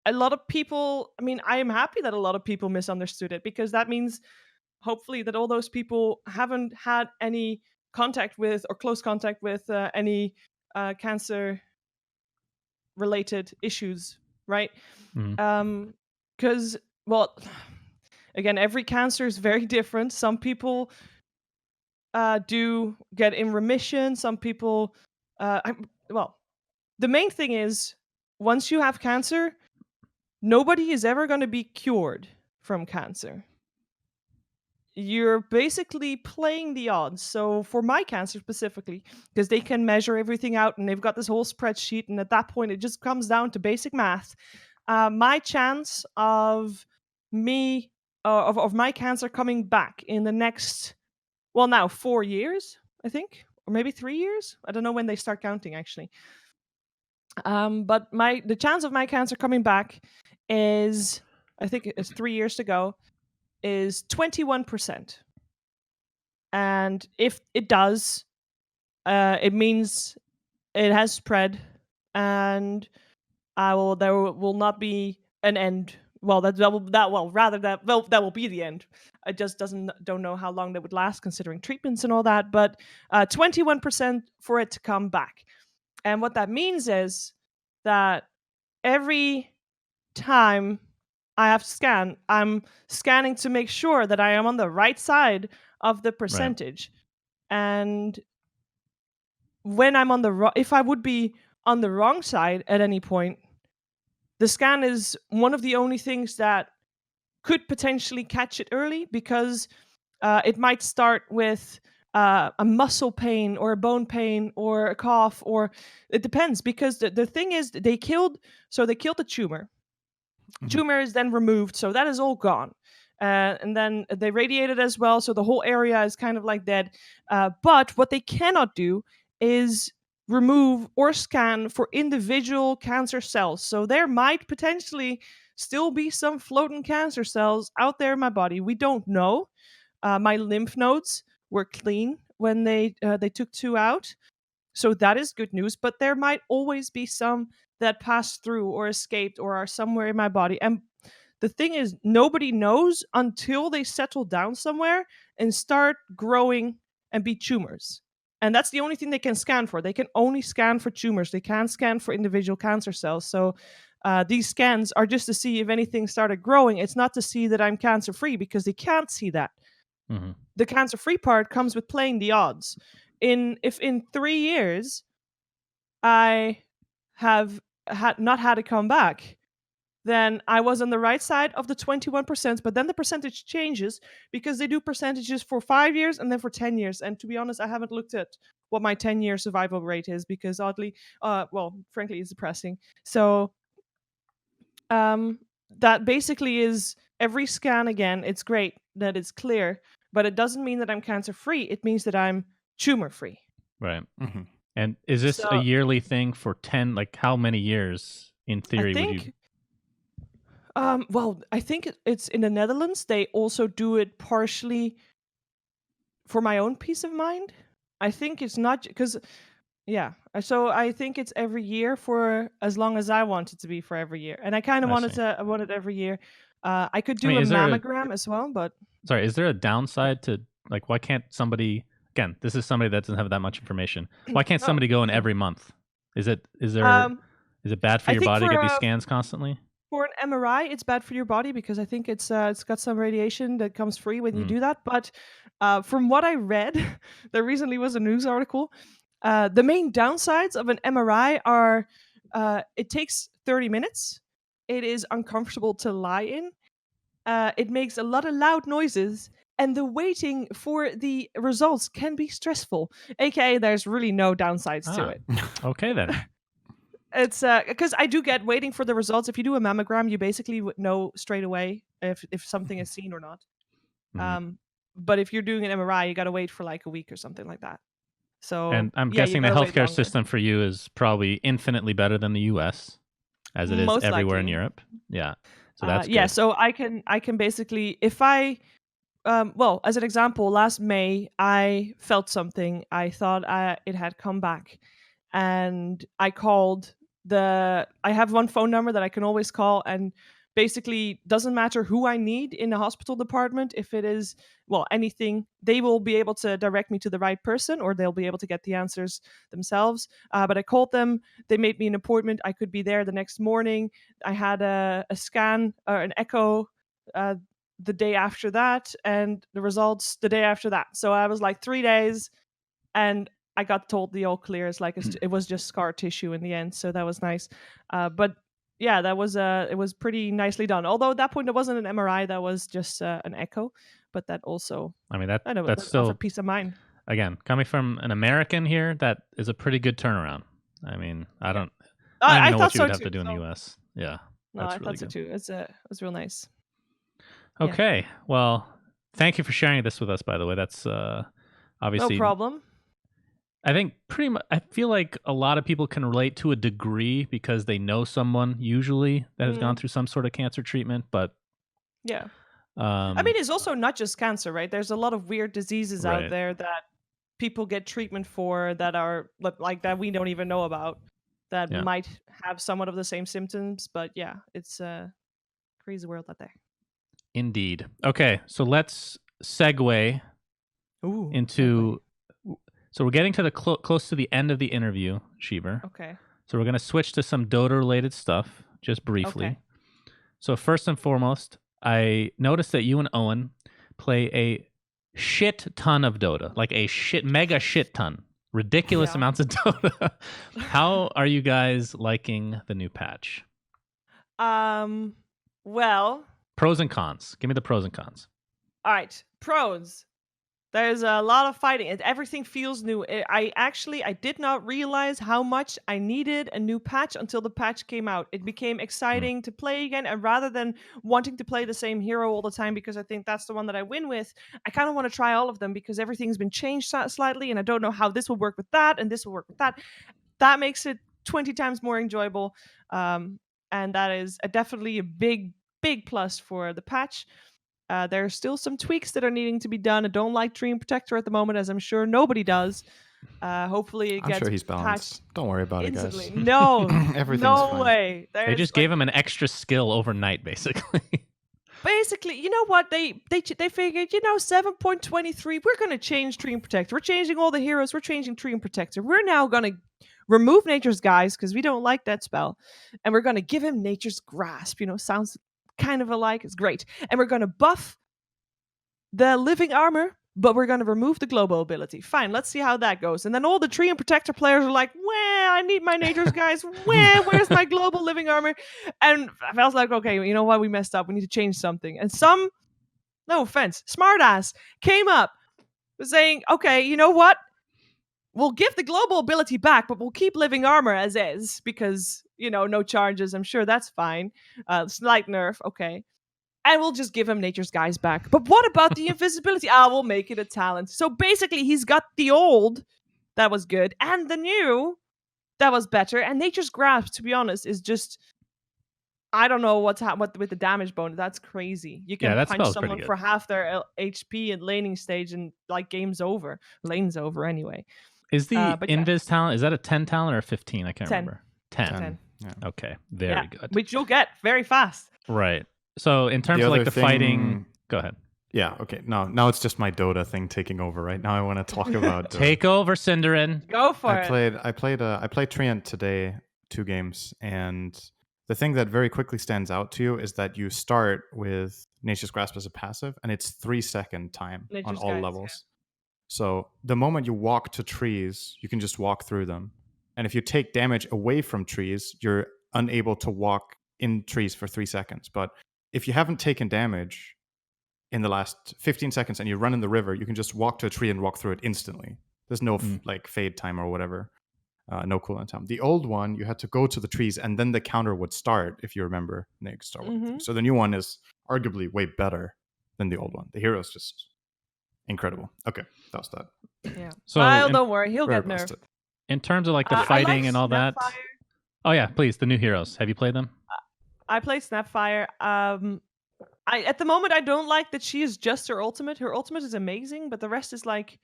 a lot of people, I mean, I am happy that a lot of people misunderstood it, because that means hopefully that all those people haven't had any contact with or close contact with any cancer related issues, right? Mhm. Because, well, again, every cancer is very different. Some people do get in remission. Some people, well, the main thing is, once you have cancer, nobody is ever going to be cured from cancer. You're basically playing the odds. So for my cancer specifically, because they can measure everything out and they've got this whole spreadsheet, and at that point it just comes down to basic math. My chance of me of my cancer coming back in the next, well, now 4 years, I think, or maybe 3 years. I don't know when they start counting actually. But the chance of my cancer coming back is, I think it's 3 years to go, is 21%. And if it does, it means it has spread, and there will not be an end. Well, that will be the end. It just don't know how long that would last, considering treatments and all that. But 21% for it to come back, and what that means is that every time I have to scan, I'm scanning to make sure that I am on the right side of the Right. percentage. And when I'm on if I would be on the wrong side at any point, the scan is one of the only things that could potentially catch it early, because it might start with a muscle pain or a bone pain or a cough, or it depends, because the thing is, they killed the tumor. Mhm. Tumor is then removed, so that is all gone. And then they radiated as well, so the whole area is kind of like dead. But what they cannot do is remove or scan for individual cancer cells. So there might potentially still be some floating cancer cells out there in my body. We don't know. My lymph nodes were clean when they took 2 out. So that is good news, but there might always be some that passed through or escaped or are somewhere in my body. And the thing is, nobody knows until they settle down somewhere and start growing and be tumors. And that's the only thing they can scan for. They can only scan for tumors. They can't scan for individual cancer cells. So these scans are just to see if anything started growing. It's not to see that I'm cancer free, because they can't see that. Mm-hmm. The cancer free part comes with playing the odds. If in 3 years I have not had it come back, then I was on the right side of the 21%. But then the percentage changes, because they do percentages for 5 years and then for 10 years. And to be honest, I haven't looked at what my 10-year survival rate is, because oddly, frankly, it's depressing. So that basically is every scan again. It's great that it's clear, but it doesn't mean that I'm cancer free. It means that I'm tumor free. Right. Mhm. And is this a So yearly thing for 10, like how many years in I theory would you? think, well, I think it's in the Netherlands. They also do it partially for my own peace of mind. I think it's not because, yeah. So I think it's every year for as long as I want it to be, for every year. And I kind of I see. I want it every year. I could I do mean, a is there a mammogram as well, but sorry, is there a downside to, like, why can't somebody, again, this is somebody that doesn't have that much information. Why can't oh, somebody go in yeah. every month? Is it Um, bad for I your think body to get these scans constantly? for an MRI, it's bad for your body, because I think it's got some radiation that comes free when you Mm. do that. But from what I read, there recently was a news article. The main downsides of an MRI are it takes 30 minutes. It is uncomfortable to lie in. It makes a lot of loud noises, and the waiting for the results can be stressful. AKA, there's really no downsides to Ah, it. okay then. It's because I do get waiting for the results. If you do a mammogram, you basically would know straight away if something is seen or not. Mhm. But if you're doing an MRI, you got to wait for like a week or something like that. So And I'm yeah, you guessing the got to wait healthcare longer. system for you is probably infinitely better than the US, as it is Most everywhere in likely. Europe. Yeah. So that's Yeah. good. So I can basically, if I well, as an example, last May I felt something. I thought it had come back, and I called I have one phone number that I can always call, and basically doesn't matter who I need in the hospital department. If it is, well, anything, they will be able to direct me to the right person, or they'll be able to get the answers themselves. But I called them. They made me an appointment. I could be there the next morning. I had a scan or an echo the day after that, and the results the day after that. So I was like 3 days, and I got told the all clear. It's like it was just scar tissue in the end, so that was nice. But yeah, that was it was pretty nicely done. Although at that point it wasn't an MRI, that was just an echo. But that also, I mean, I know, that's offered still, peace of mind. again, coming from an American here, that is a pretty good turnaround. I mean, I don't I know thought what you so would have too. to do in the So, US. Yeah, no, that's I really thought so good. too. It was real nice. Yeah. Okay, well, thank you for sharing this with us. By the way, that's No obviously, problem. I think pretty much. I feel like a lot of people can relate to a degree because they know someone usually that has gone through some sort of cancer treatment. But Yeah. I mean, it's also not just cancer, right? There's a lot of weird diseases out Right. there that people get treatment for that are like that we don't even know about, that Yeah. might have somewhat of the same symptoms. But yeah, it's a crazy world out there. Indeed. Okay, so let's segue Ooh. into. So we're getting to the close to the end of the interview, Sheever. Okay. So we're going to switch to some Dota-related stuff, just briefly. Okay. So first and foremost, I noticed that you and Owen play a shit ton of Dota, like a mega shit ton, ridiculous Yeah. amounts of Dota. How are you guys liking the new patch? Well, Pros and cons. Give me the pros and cons. all right. Pros. There's a lot of fighting, and everything feels new. I did not realize how much I needed a new patch until the patch came out. It became exciting to play again, and rather than wanting to play the same hero all the time because I think that's the one that I win with, I kind of want to try all of them because everything's been changed slightly, and I don't know how this will work with that, and this will work with that. That makes it 20 times more enjoyable, and that is definitely a big plus for the patch. There are still some tweaks that are needing to be done. I don't like Dream Protector at the moment, as I'm sure nobody does. Hopefully it I'm gets sure he's patched balanced. Don't worry about instantly. it, guys. No, Everything's no fine. way. They just gave him an extra skill overnight, basically. Basically, you know what? They figured, 7.23, we're going to change Dream Protector. We're changing all the heroes. We're changing Dream Protector. We're now going to remove Nature's Guise because we don't like that spell. And we're going to give him Nature's Grasp. Sounds kind of alike. It's great. And we're going to buff the living armor, but we're going to remove the global ability. Fine, let's see how that goes. And then all the Tree and Protector players are like, I need my Nature's Guys. Where's my global living armor? And I was like, okay, you know what? We messed up. We need to change something. And some, no offense, smartass came up saying, okay, you know what? We'll give the global ability back, but we'll keep living armor as is because, no charges. I'm sure that's fine. Slight nerf, okay. And we'll just give him Nature's Guise back. But what about the invisibility? We'll make it a talent. So basically, he's got the old, that was good, and the new, that was better. And Nature's Grasp, to be honest, is just, I don't know what with the damage bonus. That's crazy. You can punch someone for half their HP at laning stage and like game's over. Lane's over anyway. Is the Invis talent, is that a 10 talent or a 15? I can't remember. 10. Yeah. Okay, very good. Which you'll get very fast. Right. So in terms of like the fighting, go ahead. Yeah, okay. Now it's just my Dota thing taking over, right? Now I want to talk about Take over, Cinderin. Go for it. I played Treant today, 2 games, and the thing that very quickly stands out to you is that you start with Nature's Grasp as a passive, and it's 3-second time on all levels. Yeah. So the moment you walk to trees, you can just walk through them. And if you take damage away from trees, you're unable to walk in trees for 3 seconds. But if you haven't taken damage in the last 15 seconds and you run in the river, you can just walk to a tree and walk through it instantly. There's no fade time or whatever. No cooldown time. The old one, you had to go to the trees and then the counter would start, if you remember. So the new one is arguably way better than the old one. The hero's just incredible. Okay, that was that. Yeah. So don't worry, he'll get nerfed. In terms of like the fighting and all that. Oh yeah, please, the new heroes. Have you played them? I play Snapfire. At the moment I don't like that she is just her ultimate. Her ultimate is amazing, but the rest is like,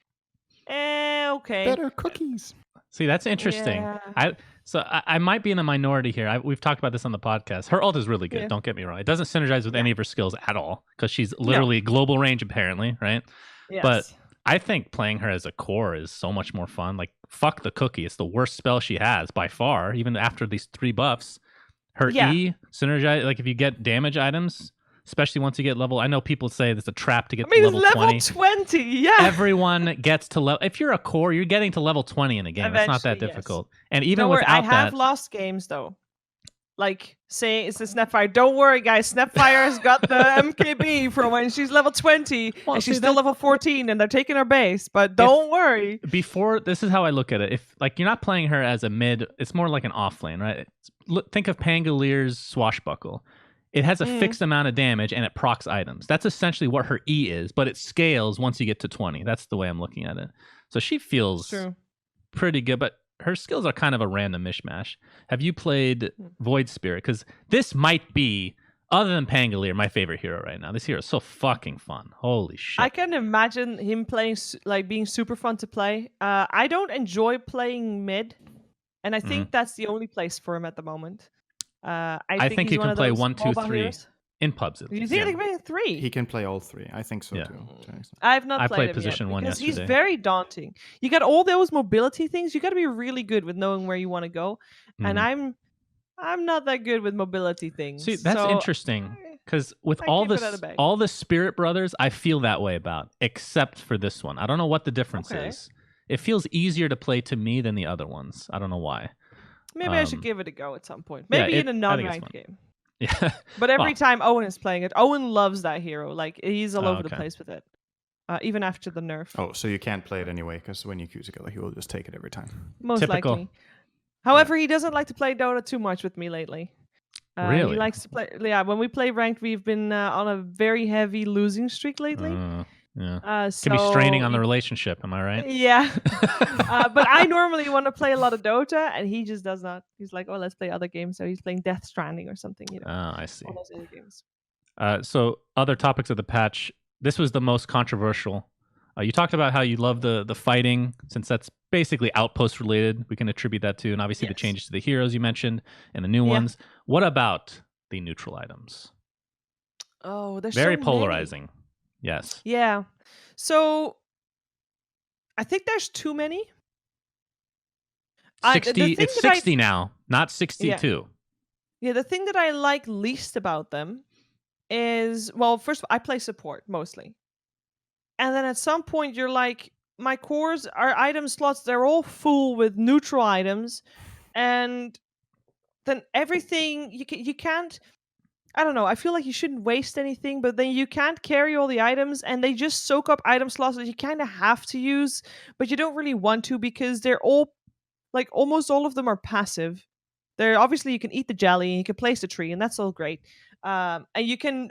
okay. Better cookies. See, that's interesting. Yeah. I might be in the minority here. We've talked about this on the podcast. Her ult is really good. Yeah. Don't get me wrong. It doesn't synergize with any of her skills at all because she's No. literally global range apparently, right? But Yes. I think playing her as a core is so much more fun. Like, fuck the cookie. It's the worst spell she has by far, even after these 3 buffs. Her E synergize, like if you get damage items, especially once you get level. I know people say it's a trap to get to level 20. 20, yeah. Everyone gets to level. If you're a core, you're getting to level 20 in a game. It's not that Eventually, yes. difficult. And even Don't worry, without I have that, lost games though. Like, say it's a Snapfire. Don't worry, guys. Snapfire has got the MKB for when she's level 20 Well, and she's see, still level 14 and they're taking her base. But don't worry. before, this is how I look at it. If like you're not playing her as a mid, it's more like an off lane, right? Think of Pangalier's Swashbuckle. It has a fixed amount of damage and it procs items. That's essentially what her E is, but it scales once you get to 20. That's the way I'm looking at it. So she feels pretty good, but her skills are kind of a random mishmash. Have you played Void Spirit? Because this might be, other than Pangolier, my favorite hero right now. This hero is so fucking fun. Holy shit. I can imagine him playing, like, being super fun to play. I don't enjoy playing mid, and I think that's the only place for him at the moment. I think you can play 1, 2, 3 heroes. in pubs. You think he can play 3? He can play all 3. I think so too. I've not I played him position yet 1 because yesterday. he's very daunting. You got all those mobility things. You got to be really good with knowing where you want to go. And I'm not that good with mobility things. See, that's interesting because with all the Spirit Brothers, I feel that way about, except for this one. I don't know what the difference is. It feels easier to play to me than the other ones. I don't know why. Maybe I should give it a go at some point. Maybe in a non-ranked game. Yeah. But every time Owen is playing it, Owen loves that hero. Like, he's all over the place with it. Even after the nerf. Oh, so you can't play it anyway because when you queue together, he will just take it every time. Most likely. However, he doesn't like to play Dota too much with me lately. Really? He likes to play. Yeah, when we play ranked, we've been on a very heavy losing streak lately. Yeah. Can be straining on the relationship. Am I right? Yeah. But I normally want to play a lot of Dota, and he just does not. He's like, oh, let's play other games. So he's playing Death Stranding or something. You know. Oh, I see. All those other games. So other topics of the patch. This was the most controversial. You talked about how you love the fighting, since that's basically outpost related. We can attribute that to, and obviously the changes to the heroes you mentioned and the new ones. What about the neutral items? Oh, there's very so polarizing. Many. Yes. Yeah. So I think there's too many. 60. It's 60 now, not 62. Yeah. The thing that I like least about them is, well, first of all, I play support mostly. And then at some point you're like, my cores are item slots, they're all full with neutral items. And then everything, you can't, I don't know, I feel like you shouldn't waste anything, but then you can't carry all the items and they just soak up item slots that you kind of have to use, but you don't really want to because they're all, like, almost all of them are passive. They're obviously, you can eat the jelly and you can place the tree, and that's all great. And you can,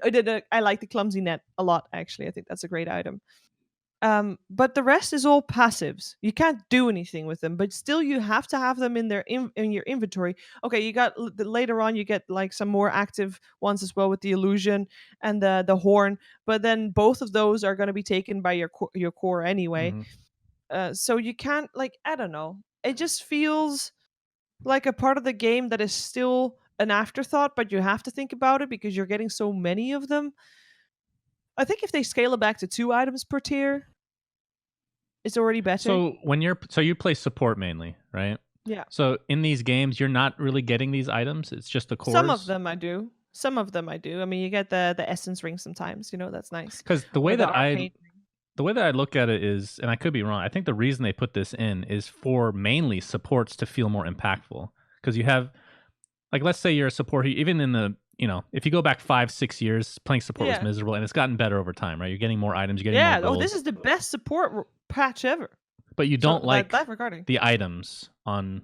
I like the clumsy net a lot, actually. I think that's a great item. But the rest is all passives. You can't do anything with them, but still you have to have them in your inventory. Okay, you got later on you get like some more active ones as well with the illusion and the horn, but then both of those are going to be taken by your core anyway. So you can't, like, I don't know. It just feels like a part of the game that is still an afterthought, but you have to think about it because you're getting so many of them. I think if they scale it back to 2 items per tier, it's already better. So you play support mainly, right? Yeah. So in these games, you're not really getting these items. It's just the cores. Some of them I do. I mean, you get the essence ring sometimes. You know, that's nice. Because the way that I look at it is, and I could be wrong, I think the reason they put this in is for mainly supports to feel more impactful. Because you have, like, let's say you're a support, even in the, if you go back 5-6 years, playing support was miserable, and it's gotten better over time, right? You're getting more items, you're getting more gold. This is the best support patch ever. But you don't like that regarding the items on,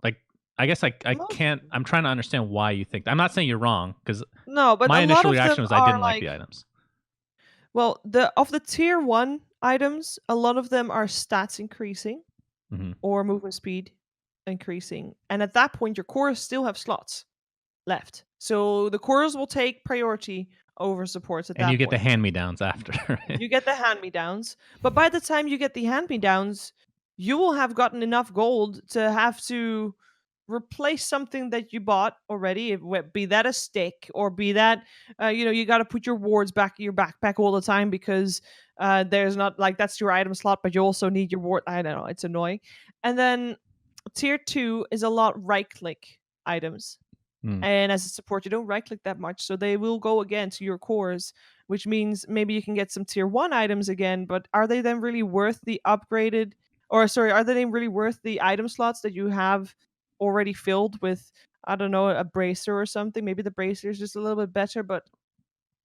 like, I guess I can't, I'm trying to understand why you think that. I'm not saying you're wrong, because my initial reaction was I didn't like the items. Well, of the tier 1 items, a lot of them are stats increasing or movement speed increasing. And at that point, your cores still have slots left. So the cores will take priority over supports at that point. And you get the hand-me-downs after. You get the hand-me-downs. But by the time you get the hand-me-downs, you will have gotten enough gold to have to replace something that you bought already, be that a stick or be that you got to put your wards back in your backpack all the time because there's not like that's your item slot, but you also need your ward. I don't know, it's annoying. And then tier 2 is a lot right click items. Mm. And as a support, you don't right click that much, so they will go again to your cores, which means maybe you can get some tier 1 items again, but are they then really worth the upgraded, or sorry, are they then really worth the item slots that you have already filled with, I don't know, a bracer or something? Maybe the bracer is just a little bit better, but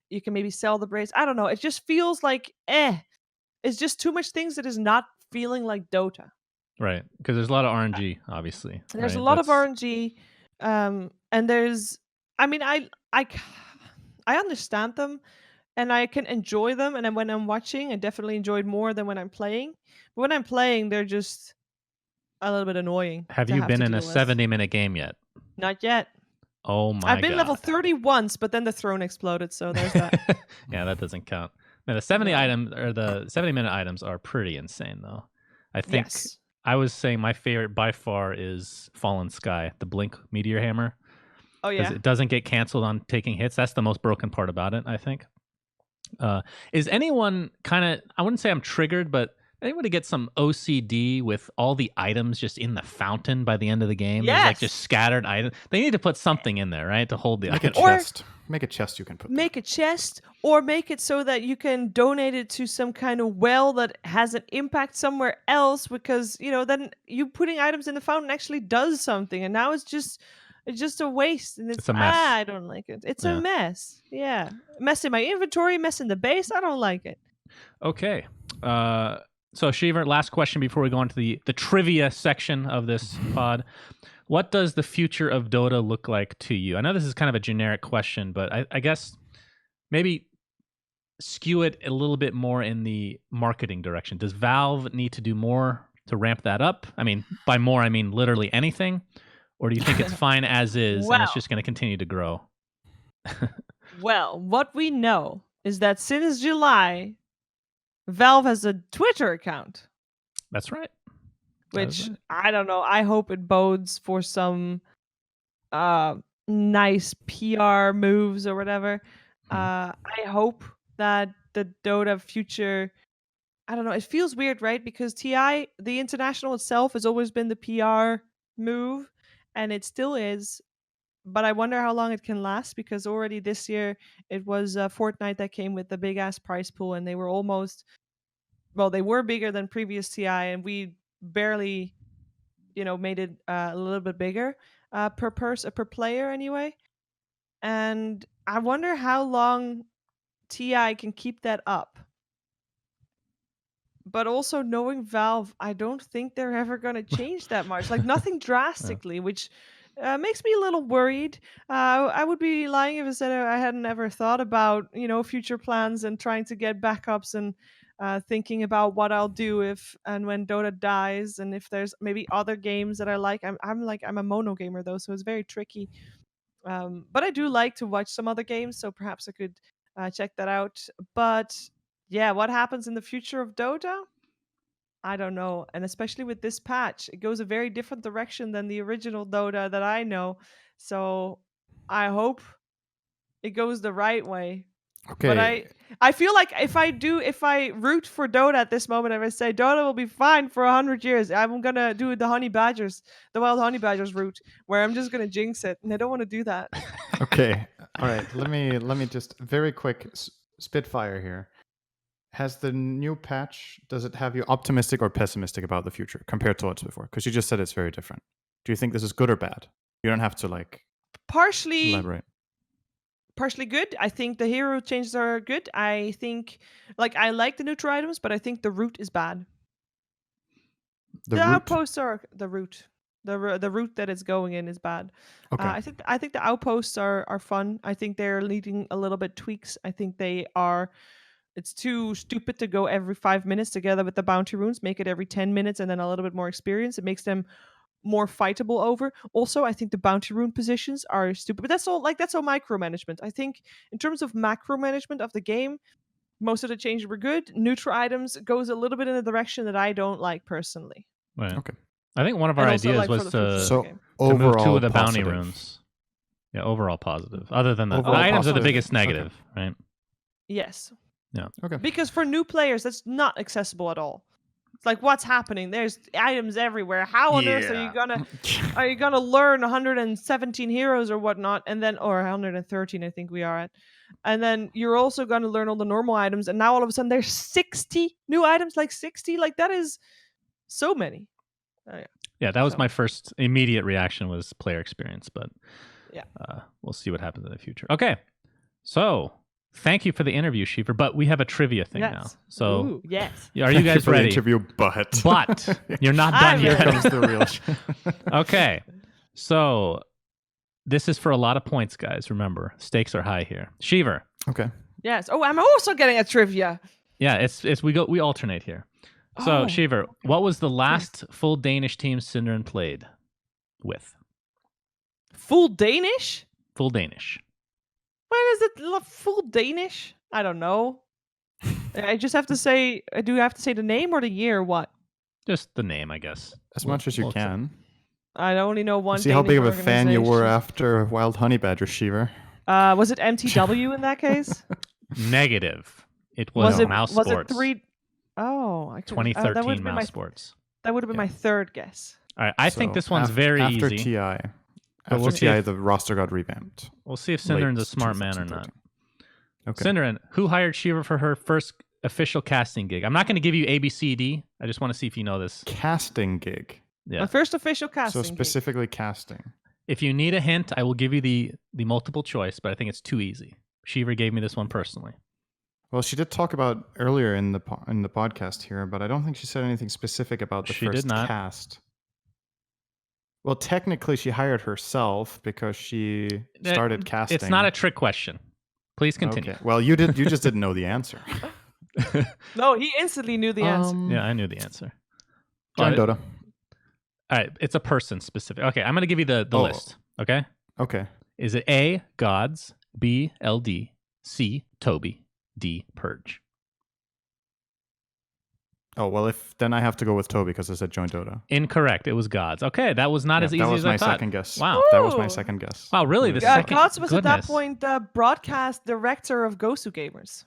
you can maybe sell the brace. I don't know. It just feels like it's just too much things that is not feeling like Dota. Right, because there's a lot of RNG, obviously. There's right? a lot of RNG, and there's, I mean, I understand them, and I can enjoy them. And then when I'm watching, I definitely enjoyed more than when I'm playing. But when I'm playing, they're just a little bit annoying Have to you have been to in a deal with. 70-minute game yet? Not yet. Oh I've my been level god. 30 once, but then the throne exploded, so there's that. Yeah, that doesn't count. Man, the 70 No. items or the 70-minute items are pretty insane, though. I think Yes. I was saying my favorite by far is Fallen Sky, the Blink Meteor Hammer, Oh because yeah. it doesn't get canceled on taking hits. That's the most broken part about it, I think. Is anyone kind of, I wouldn't say I'm triggered, but anyone to get some OCD with all the items just in the fountain by the end of the game? There's like just Yes. scattered items. They need to put something in there, right, to hold the Make a item. chest. Make a chest you can put there. Make a chest, or make it so that you can donate it to some kind of well that has an impact somewhere else, because then you putting items in the fountain actually does something, and now it's just a waste, and It's a mess. I don't like it. It's Yeah. a mess. Yeah, mess in my inventory, mess in the base. I don't like it. Okay. So Sheever, last question before we go into the trivia section of this pod. What does the future of Dota look like to you? I know this is kind of a generic question, but I guess maybe skew it a little bit more in the marketing direction. Does Valve need to do more to ramp that up? I mean, by more, I mean literally anything. Or do you think it's fine as is and it's Well. just going to continue to grow? Well, what we know is that since July, Valve has a Twitter account, That's right. which right. I don't know. I hope it bodes for some nice PR moves or whatever. I hope that the Dota future, I don't know, it feels weird, right? Because TI, the international itself, has always been the PR move, and it still is. But I wonder how long it can last, because already this year it was Fortnite that came with the big ass prize pool, and they were almost, well, they were bigger than previous TI, and we barely, made it a little bit bigger per player anyway. And I wonder how long TI can keep that up. But also knowing Valve, I don't think they're ever going to change that much. Like nothing drastically, which makes me a little worried. I would be lying if I said I hadn't ever thought about, future plans and trying to get backups and thinking about what I'll do if and when Dota dies, and if there's maybe other games that I like. I'm a mono gamer though, so it's very tricky. But I do like to watch some other games, so perhaps I could check that out. But yeah, what happens in the future of Dota? I don't know. And especially with this patch, it goes a very different direction than the original Dota that I know. So I hope it goes the right way. But Okay. I feel like if I root for Dota at this moment, if I say Dota will be fine for 100 years, I'm gonna do the wild honey badgers route, where I'm just gonna jinx it, and I don't want to do that. Okay. All right. Let me just very quick spitfire here. Has the new patch, does it have you optimistic or pessimistic about the future compared to what's before? Because you just said it's very different. Do you think this is good or bad? You don't have to Partially elaborate. good. I think the hero changes are good. I think, I like the neutral items, but I think the route is bad. The The root. outposts are the route. The route that it's going in is bad. Okay. I think the outposts are fun. I think they're needing a little bit tweaks. I think they are. It's too stupid to go every 5 minutes together with the bounty runes. Make it every 10 minutes and then a little bit more experience. It makes them more fightable over. Also, I think the bounty rune positions are stupid. But that's all micromanagement. I think in terms of macro management of the game, most of the changes were good. Neutral items goes a little bit in a direction that I don't like personally. Right. Okay. I think one of our And also, ideas like, for was the first So game. to move 2 overall of the bounty positive. runes. Yeah, overall positive. Other than the Overall items are the positive. biggest Okay. negative, right? Yes. Okay. Because for new players, that's not accessible at all. It's like, what's happening? There's items everywhere. How on earth are you gonna learn 117 heroes or whatnot, and then or 113, I think we are at, and then you're also gonna learn all the normal items, and now all of a sudden there's 60 new items, like 60, like that is so many. Yeah, that was So- my first immediate reaction was player experience, but Yeah. We'll see what happens in the future. Okay, so thank you for the interview, Sheever, but we have a trivia thing now. Yes. So Ooh, yes. are you guys for the ready? interview, but But you're not done I'm here yet. comes the real shit. Okay, so this is for a lot of points, guys. Remember, stakes are high here. Sheever. Okay. Yes. Oh, I'm also getting a trivia. Yeah, it's we alternate here. So Oh, Sheever, what was the last full Danish team Synderen played with? full Danish? Full Danish. When is it full Danish? I don't know. I just have to say. Do I have to say the name or the year? Or what? Just the name, I guess. As much as you we'll- can. I only know one. See how Danish big of a fan you were organization. after Wild Honey Badger, Sheever. Was it MTW in that case? Negative. It was, Mouse Was Sports. it 3? Oh, I could, 2013 Mouse Sports. That would have been my third guess. All right, I think So this one's very after easy. TI. we'll After see TI, if- the roster got revamped. We'll see if Late Synderen's a smart man or not. 2013. Okay. Synderen, who hired Sheever for her first official casting gig? I'm not going to give you A, B, C, D. I just want to see if you know this. Casting gig. Yeah. My first official casting. So specifically casting. If you need a hint, I will give you the multiple choice, but I think it's too easy. Sheever gave me this one personally. Well, she did talk about earlier in the podcast here, but I don't think she said anything specific about the She first did not. cast. Well, technically, she hired herself because she started casting. It's not a trick question. Please continue. Okay. Well, you just didn't know the answer. No, he instantly knew the answer. Yeah, I knew the answer. Join Well, Dota. All right, it's a person specific. Okay, I'm going to give you the Oh. list. Okay? Okay. Is it A, Gods, B, LD, C, Toby, D, Purge? Oh, well, then I have to go with Toby because I said join Dota. Incorrect. It was Gods. Okay, that was not as easy that was as my I thought. second guess. Wow. That was my Ooh. second guess. Wow, really? The Yeah, second? Gods was at that Goodness. point the broadcast director of Gosu Gamers.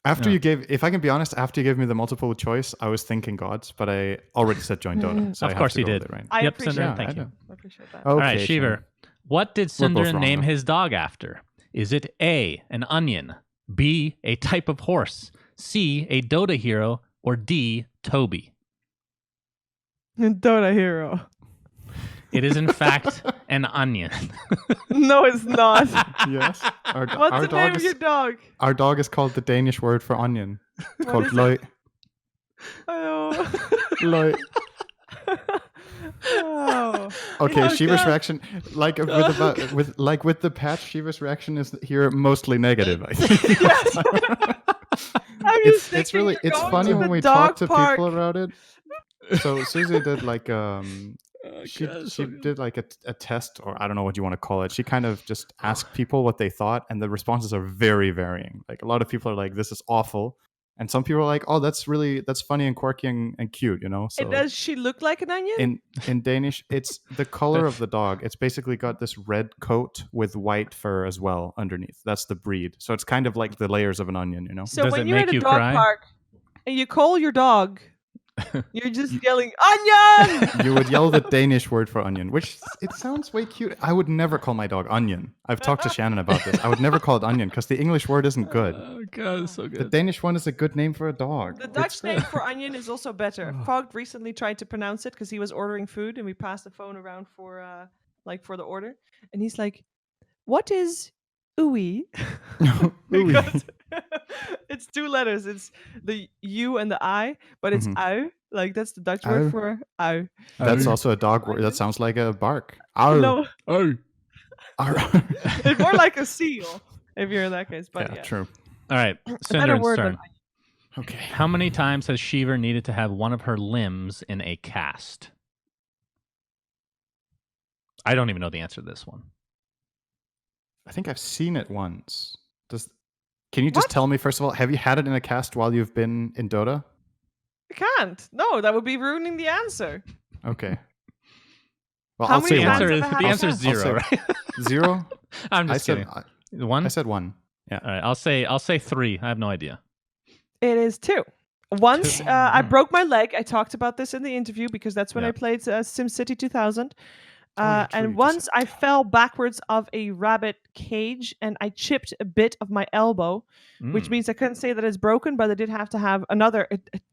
After Yeah. you gave, if I can be honest, after you gave me the multiple choice, I was thinking Gods, but I already said join Dota. So Of I have course to you go did. with it, right? I Yep, appreciate Synderen, that. thank I you. know. I appreciate that. Okay, All right, Sean. Sheever. What did We're both Synderen wrong, name though. his dog after? Is it A, an onion, B, a type of horse, C, a Dota hero, or D, Toby? Dota hero. It is, in fact, an onion. No, it's not. Yes. Our What's the dog name of is, your dog? Our dog is called the Danish word for onion. It's What called is it? løg. Oh. Løg. Oh. Okay, Oh, Sheever's God. reaction, like with the patch, Sheever's reaction is here mostly negative. I think. Yes. I'm just it's thinking really you're it's going funny to when the we dog talk to park. people about it. So Susie did like she did like a test, or I don't know what you want to call it. She kind of just asked people what they thought, and the responses are very varying. Like a lot of people are like, "This is awful," and some people are like, "Oh, that's funny and quirky and cute," you know. So And does she look like an onion? in Danish, it's the color of the dog. It's basically got this red coat with white fur as well underneath. That's the breed. So it's kind of like the layers of an onion, you know. So Does when it you're make at a you dog cry? park and you call your dog, you're just yelling onion. You would yell the Danish word for onion, which it sounds way cute. I would never call my dog onion. I've talked to Shannon about this. I would never call it onion because the English word isn't good. Oh, God, it's so The Danish one is a good name for a dog. The Dutch name for onion is also better. Fogg recently tried to pronounce it because he was ordering food, and we passed the phone around for for the order, and he's like, "What is ooey?" Because it's two letters. It's the U and the I, but it's au. Like that's the Dutch Au. word for au. That's also a dog word. That sounds like a bark. Arr. No, Oh. Arr. it's more like a seal if you're in that case. But yeah, True. All right, a better Synderen's word turn. than Okay. How many times has Sheever needed to have one of her limbs in a cast? I don't even know the answer to this one. I think I've seen it once. Can you just What? tell me, first of all, have you had it in a cast while you've been in Dota? I can't. No, that would be ruining the answer. Okay. Well, How I'll many say times one. have I had The answer is that? zero, I'll say- right? 0. I'm just kidding. One? I said 1. Yeah. All right, I'll say 3. I have no idea. It is 2. Once Two. I broke my leg. I talked about this in the interview because that's when Yeah. I played SimCity 2000. yeah, true, And you just once said I fell backwards of a rabbit cage and I chipped a bit of my elbow, which Mm. means I couldn't say that it's broken, but I did have to have another,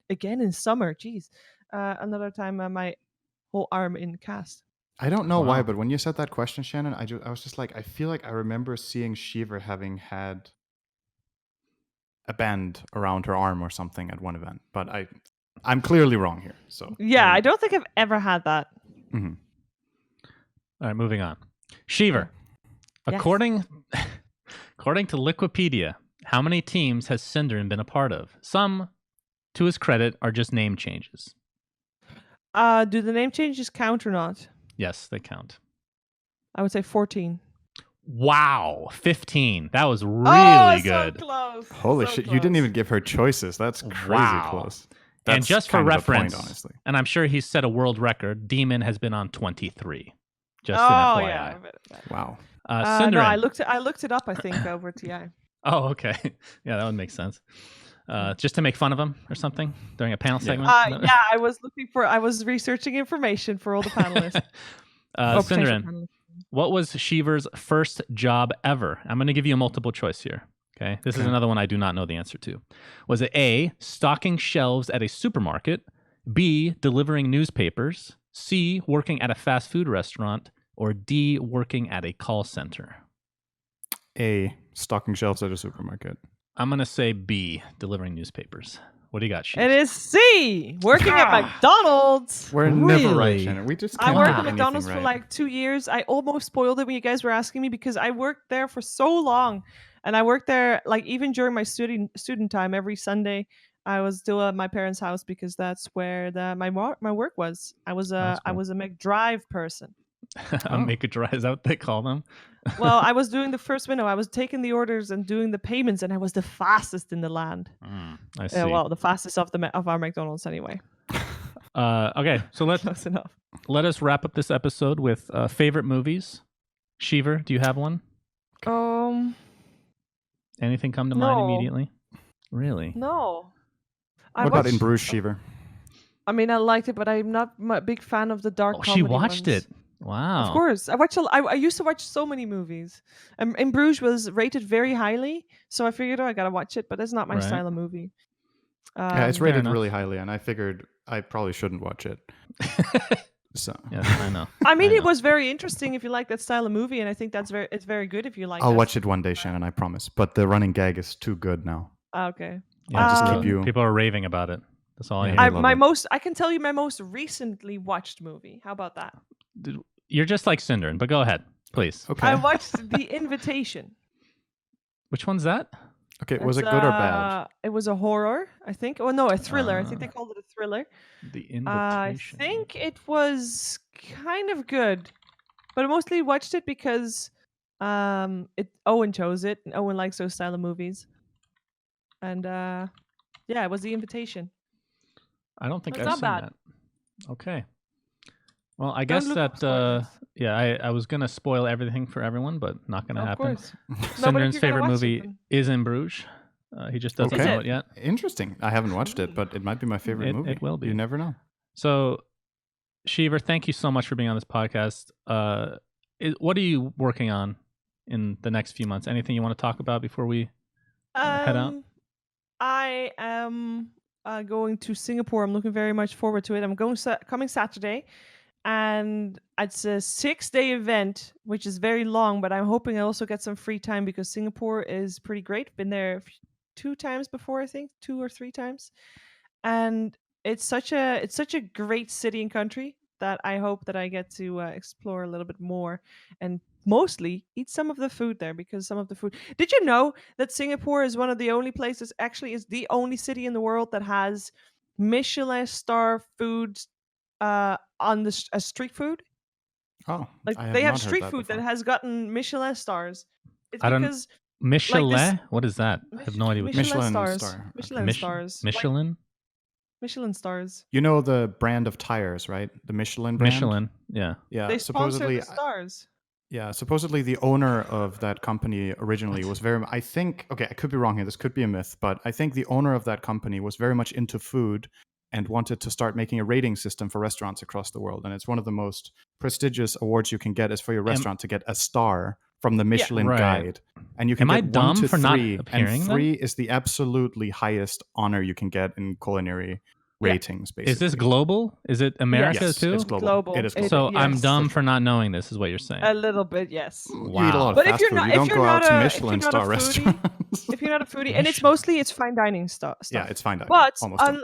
again in summer, jeez, another time my whole arm in cast. I don't know why, Wow. but when you said that question, Shannon, I was just like, I feel like I remember seeing Sheever having had a band around her arm or something at one event, but I'm clearly wrong here. So Yeah, I don't think I've ever had that. hmm All right, moving on. Sheever. Yes. According to Wikipedia, how many teams has Synderen been a part of? Some, to his credit, are just name changes. Do the name changes count or not? Yes, they count. I would say 14. Wow, 15. That was really good. So close. Holy So shit, you didn't close. even give her choices. That's crazy Wow. close. And That's just for kind of the reference, point, honestly. and I'm sure he set a world record, Demon has been on 23. Just Oh an FYI. yeah. Wow. No, Synderen. I looked it up. I think over TI. Oh, okay. Yeah, that would make sense. Just to make fun of him or something during a panel segment? Yeah, I was researching information for all the panelists. Potential Synderen, panelists. what was Sheever's first job ever? I'm going to give you a multiple choice here. Okay. This is Okay. another one I do not know the answer to. Was it A, stocking shelves at a supermarket, B, delivering newspapers, C, working at a fast food restaurant, or D, working at a call center? A, stocking shelves at a supermarket. I'm going to say B, delivering newspapers. What do you got, Sheever? It is C, working at McDonald's. We're never right, Really? Shannon. We just I can't worked get at McDonald's anything for right. like 2 years. I almost spoiled it when you guys were asking me because I worked there for so long, and I worked there like even during my student time. Every Sunday, I was still at my parents' house because that's where my work was. I was That's I cool. was a McDrive person. A make a drive, is that what they call them? Well, I was doing the first window. I was taking the orders and doing the payments, and I was the fastest in the land. I see. Well, the fastest of our McDonald's anyway. Okay, so Close enough. let us wrap up this episode with favorite movies. Sheever, do you have one? Anything come to mind No. immediately? Really? No. What about In Bruges, Sheever? I mean, I liked it, but I'm not a big fan of the dark Oh, comedy she watched ones. it. Wow. Of course. I used to watch so many movies. In Bruges was rated very highly, so I figured, I gotta watch it, but it's not my Right. style of movie. Yeah, it's fair rated enough. really highly, and I figured I probably shouldn't watch it. So Yes, I know. I mean, I it know. was very interesting if you like that style of movie, and I think it's very good if you like. I'll that watch it one day, Shannon, I promise. But the running gag is too good now. Okay. Yeah, just people- keep you- People are raving about it. That's all I Yeah, hear. love it. I can tell you my most recently watched movie. How about that? You're just like Synderen, but go ahead, please. Okay. I watched The Invitation. Which one's that? Okay, was it good or bad? It was a horror, I think. Oh no, a thriller. I think they called it a thriller. The I Invitation. think it was kind of good, but I mostly watched it because Owen chose it, and Owen likes those style of movies. And yeah, it was The Invitation. I don't think It's I've not seen bad. that. Okay. Well, I Don't guess look for that spoilers. yeah, I was gonna spoil everything for everyone, but not gonna Of happen. course. No, but if Synderen's you're gonna favorite watch it, movie then- is In Bruges. He just doesn't Okay. know Is it yet. Interesting. I haven't watched it, but it might be my favorite It- movie. it will be. You never know. So, Sheever, thank you so much for being on this podcast. What are you working on in the next few months? Anything you want to talk about before we head out? I am going to Singapore. I'm looking very much forward to it. I'm going coming Saturday, and it's a 6-day event, which is very long. But I'm hoping I also get some free time because Singapore is pretty great. Been there 2 times before, I think 2 or 3 times, and it's such a great city and country that I hope that I get to explore a little bit more and mostly eat some of the food there because some of the food. Did you know that Singapore is one of the only places, actually is the only city in the world that has Michelin star food on the street food? Oh, Like I have they have not heard street that food that before. has gotten Michelin stars. It's I don't- because Michelin? this- What is that? I have no idea what Michelin Michelin stars. star. Michelin Mich- stars. Michelin? Michelin stars. You know the brand of tires, right? The Michelin brand. Michelin. Yeah. Yeah. They sponsor Supposedly, the stars. yeah. Supposedly, the owner of that company originally was very. I think. Okay, I could be wrong here. This could be a myth, but I think the owner of that company was very much into food and wanted to start making a rating system for restaurants across the world. And it's one of the most prestigious awards you can get is for your restaurant to get a star from the Michelin Right. Guide. And you can Am I get 1 dumb to for not 3, and appearing, then? 3 is the absolutely highest honor you can get in culinary ratings. Basically, Is this global? Is it America Yes, too? it's global. Global. It is global. So I'm Yes. dumb For for not knowing this, is what you're saying. A little bit, yes. You eat a lot of But if fast you're food. not- You if don't you're go out not to a- if Michelin you're not a star foodie- restaurants. If you're not a foodie, and it's fine dining stuff. Yeah, it's fine dining. But Almost all.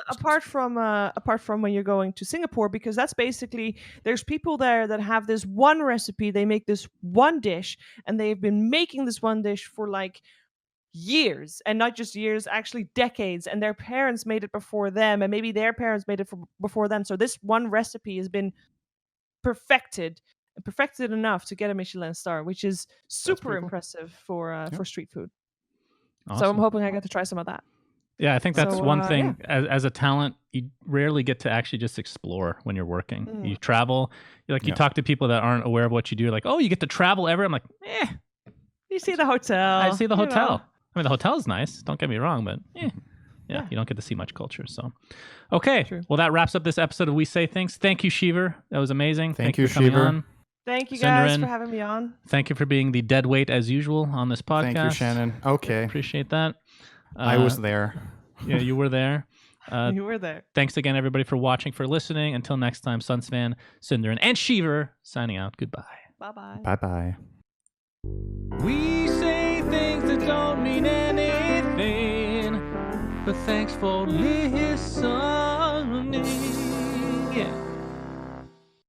apart from when you're going to Singapore, because that's basically there's people there that have this one recipe. They make this one dish, and they've been making this one dish for like years, and not just years, actually decades. And their parents made it before them, and maybe their parents made it before them. So this one recipe has been perfected enough to get a Michelin star, which is super pretty cool. impressive for street food. So I'm Awesome. hoping I get to try some of that. Yeah, I think that's So, one thing. As a talent, you rarely get to actually just explore when you're working. Mm. You travel, you talk to people that aren't aware of what you do. Like, oh, you get to travel everywhere. I'm like, You see the hotel. I see the you know. hotel. I mean, the hotel's nice. Don't get me wrong, but yeah, you don't get to see much culture. So, okay. True. Well, that wraps up this episode of We Say Things. Thank you, Sheever. That was amazing. Thank you, for coming Sheever. on. Thank you guys Cinderin. for having me on. Thank you for being the dead weight as usual on this podcast. Thank you, Shannon. Okay, Appreciate that. I was there. Yeah, you were there. You were there. Thanks again, everybody, for watching, for listening. Until next time, Sunsfan, Cinderin, and Sheever signing out. Goodbye. Bye-bye. Bye bye. We say things that don't mean anything, but thanks for listening.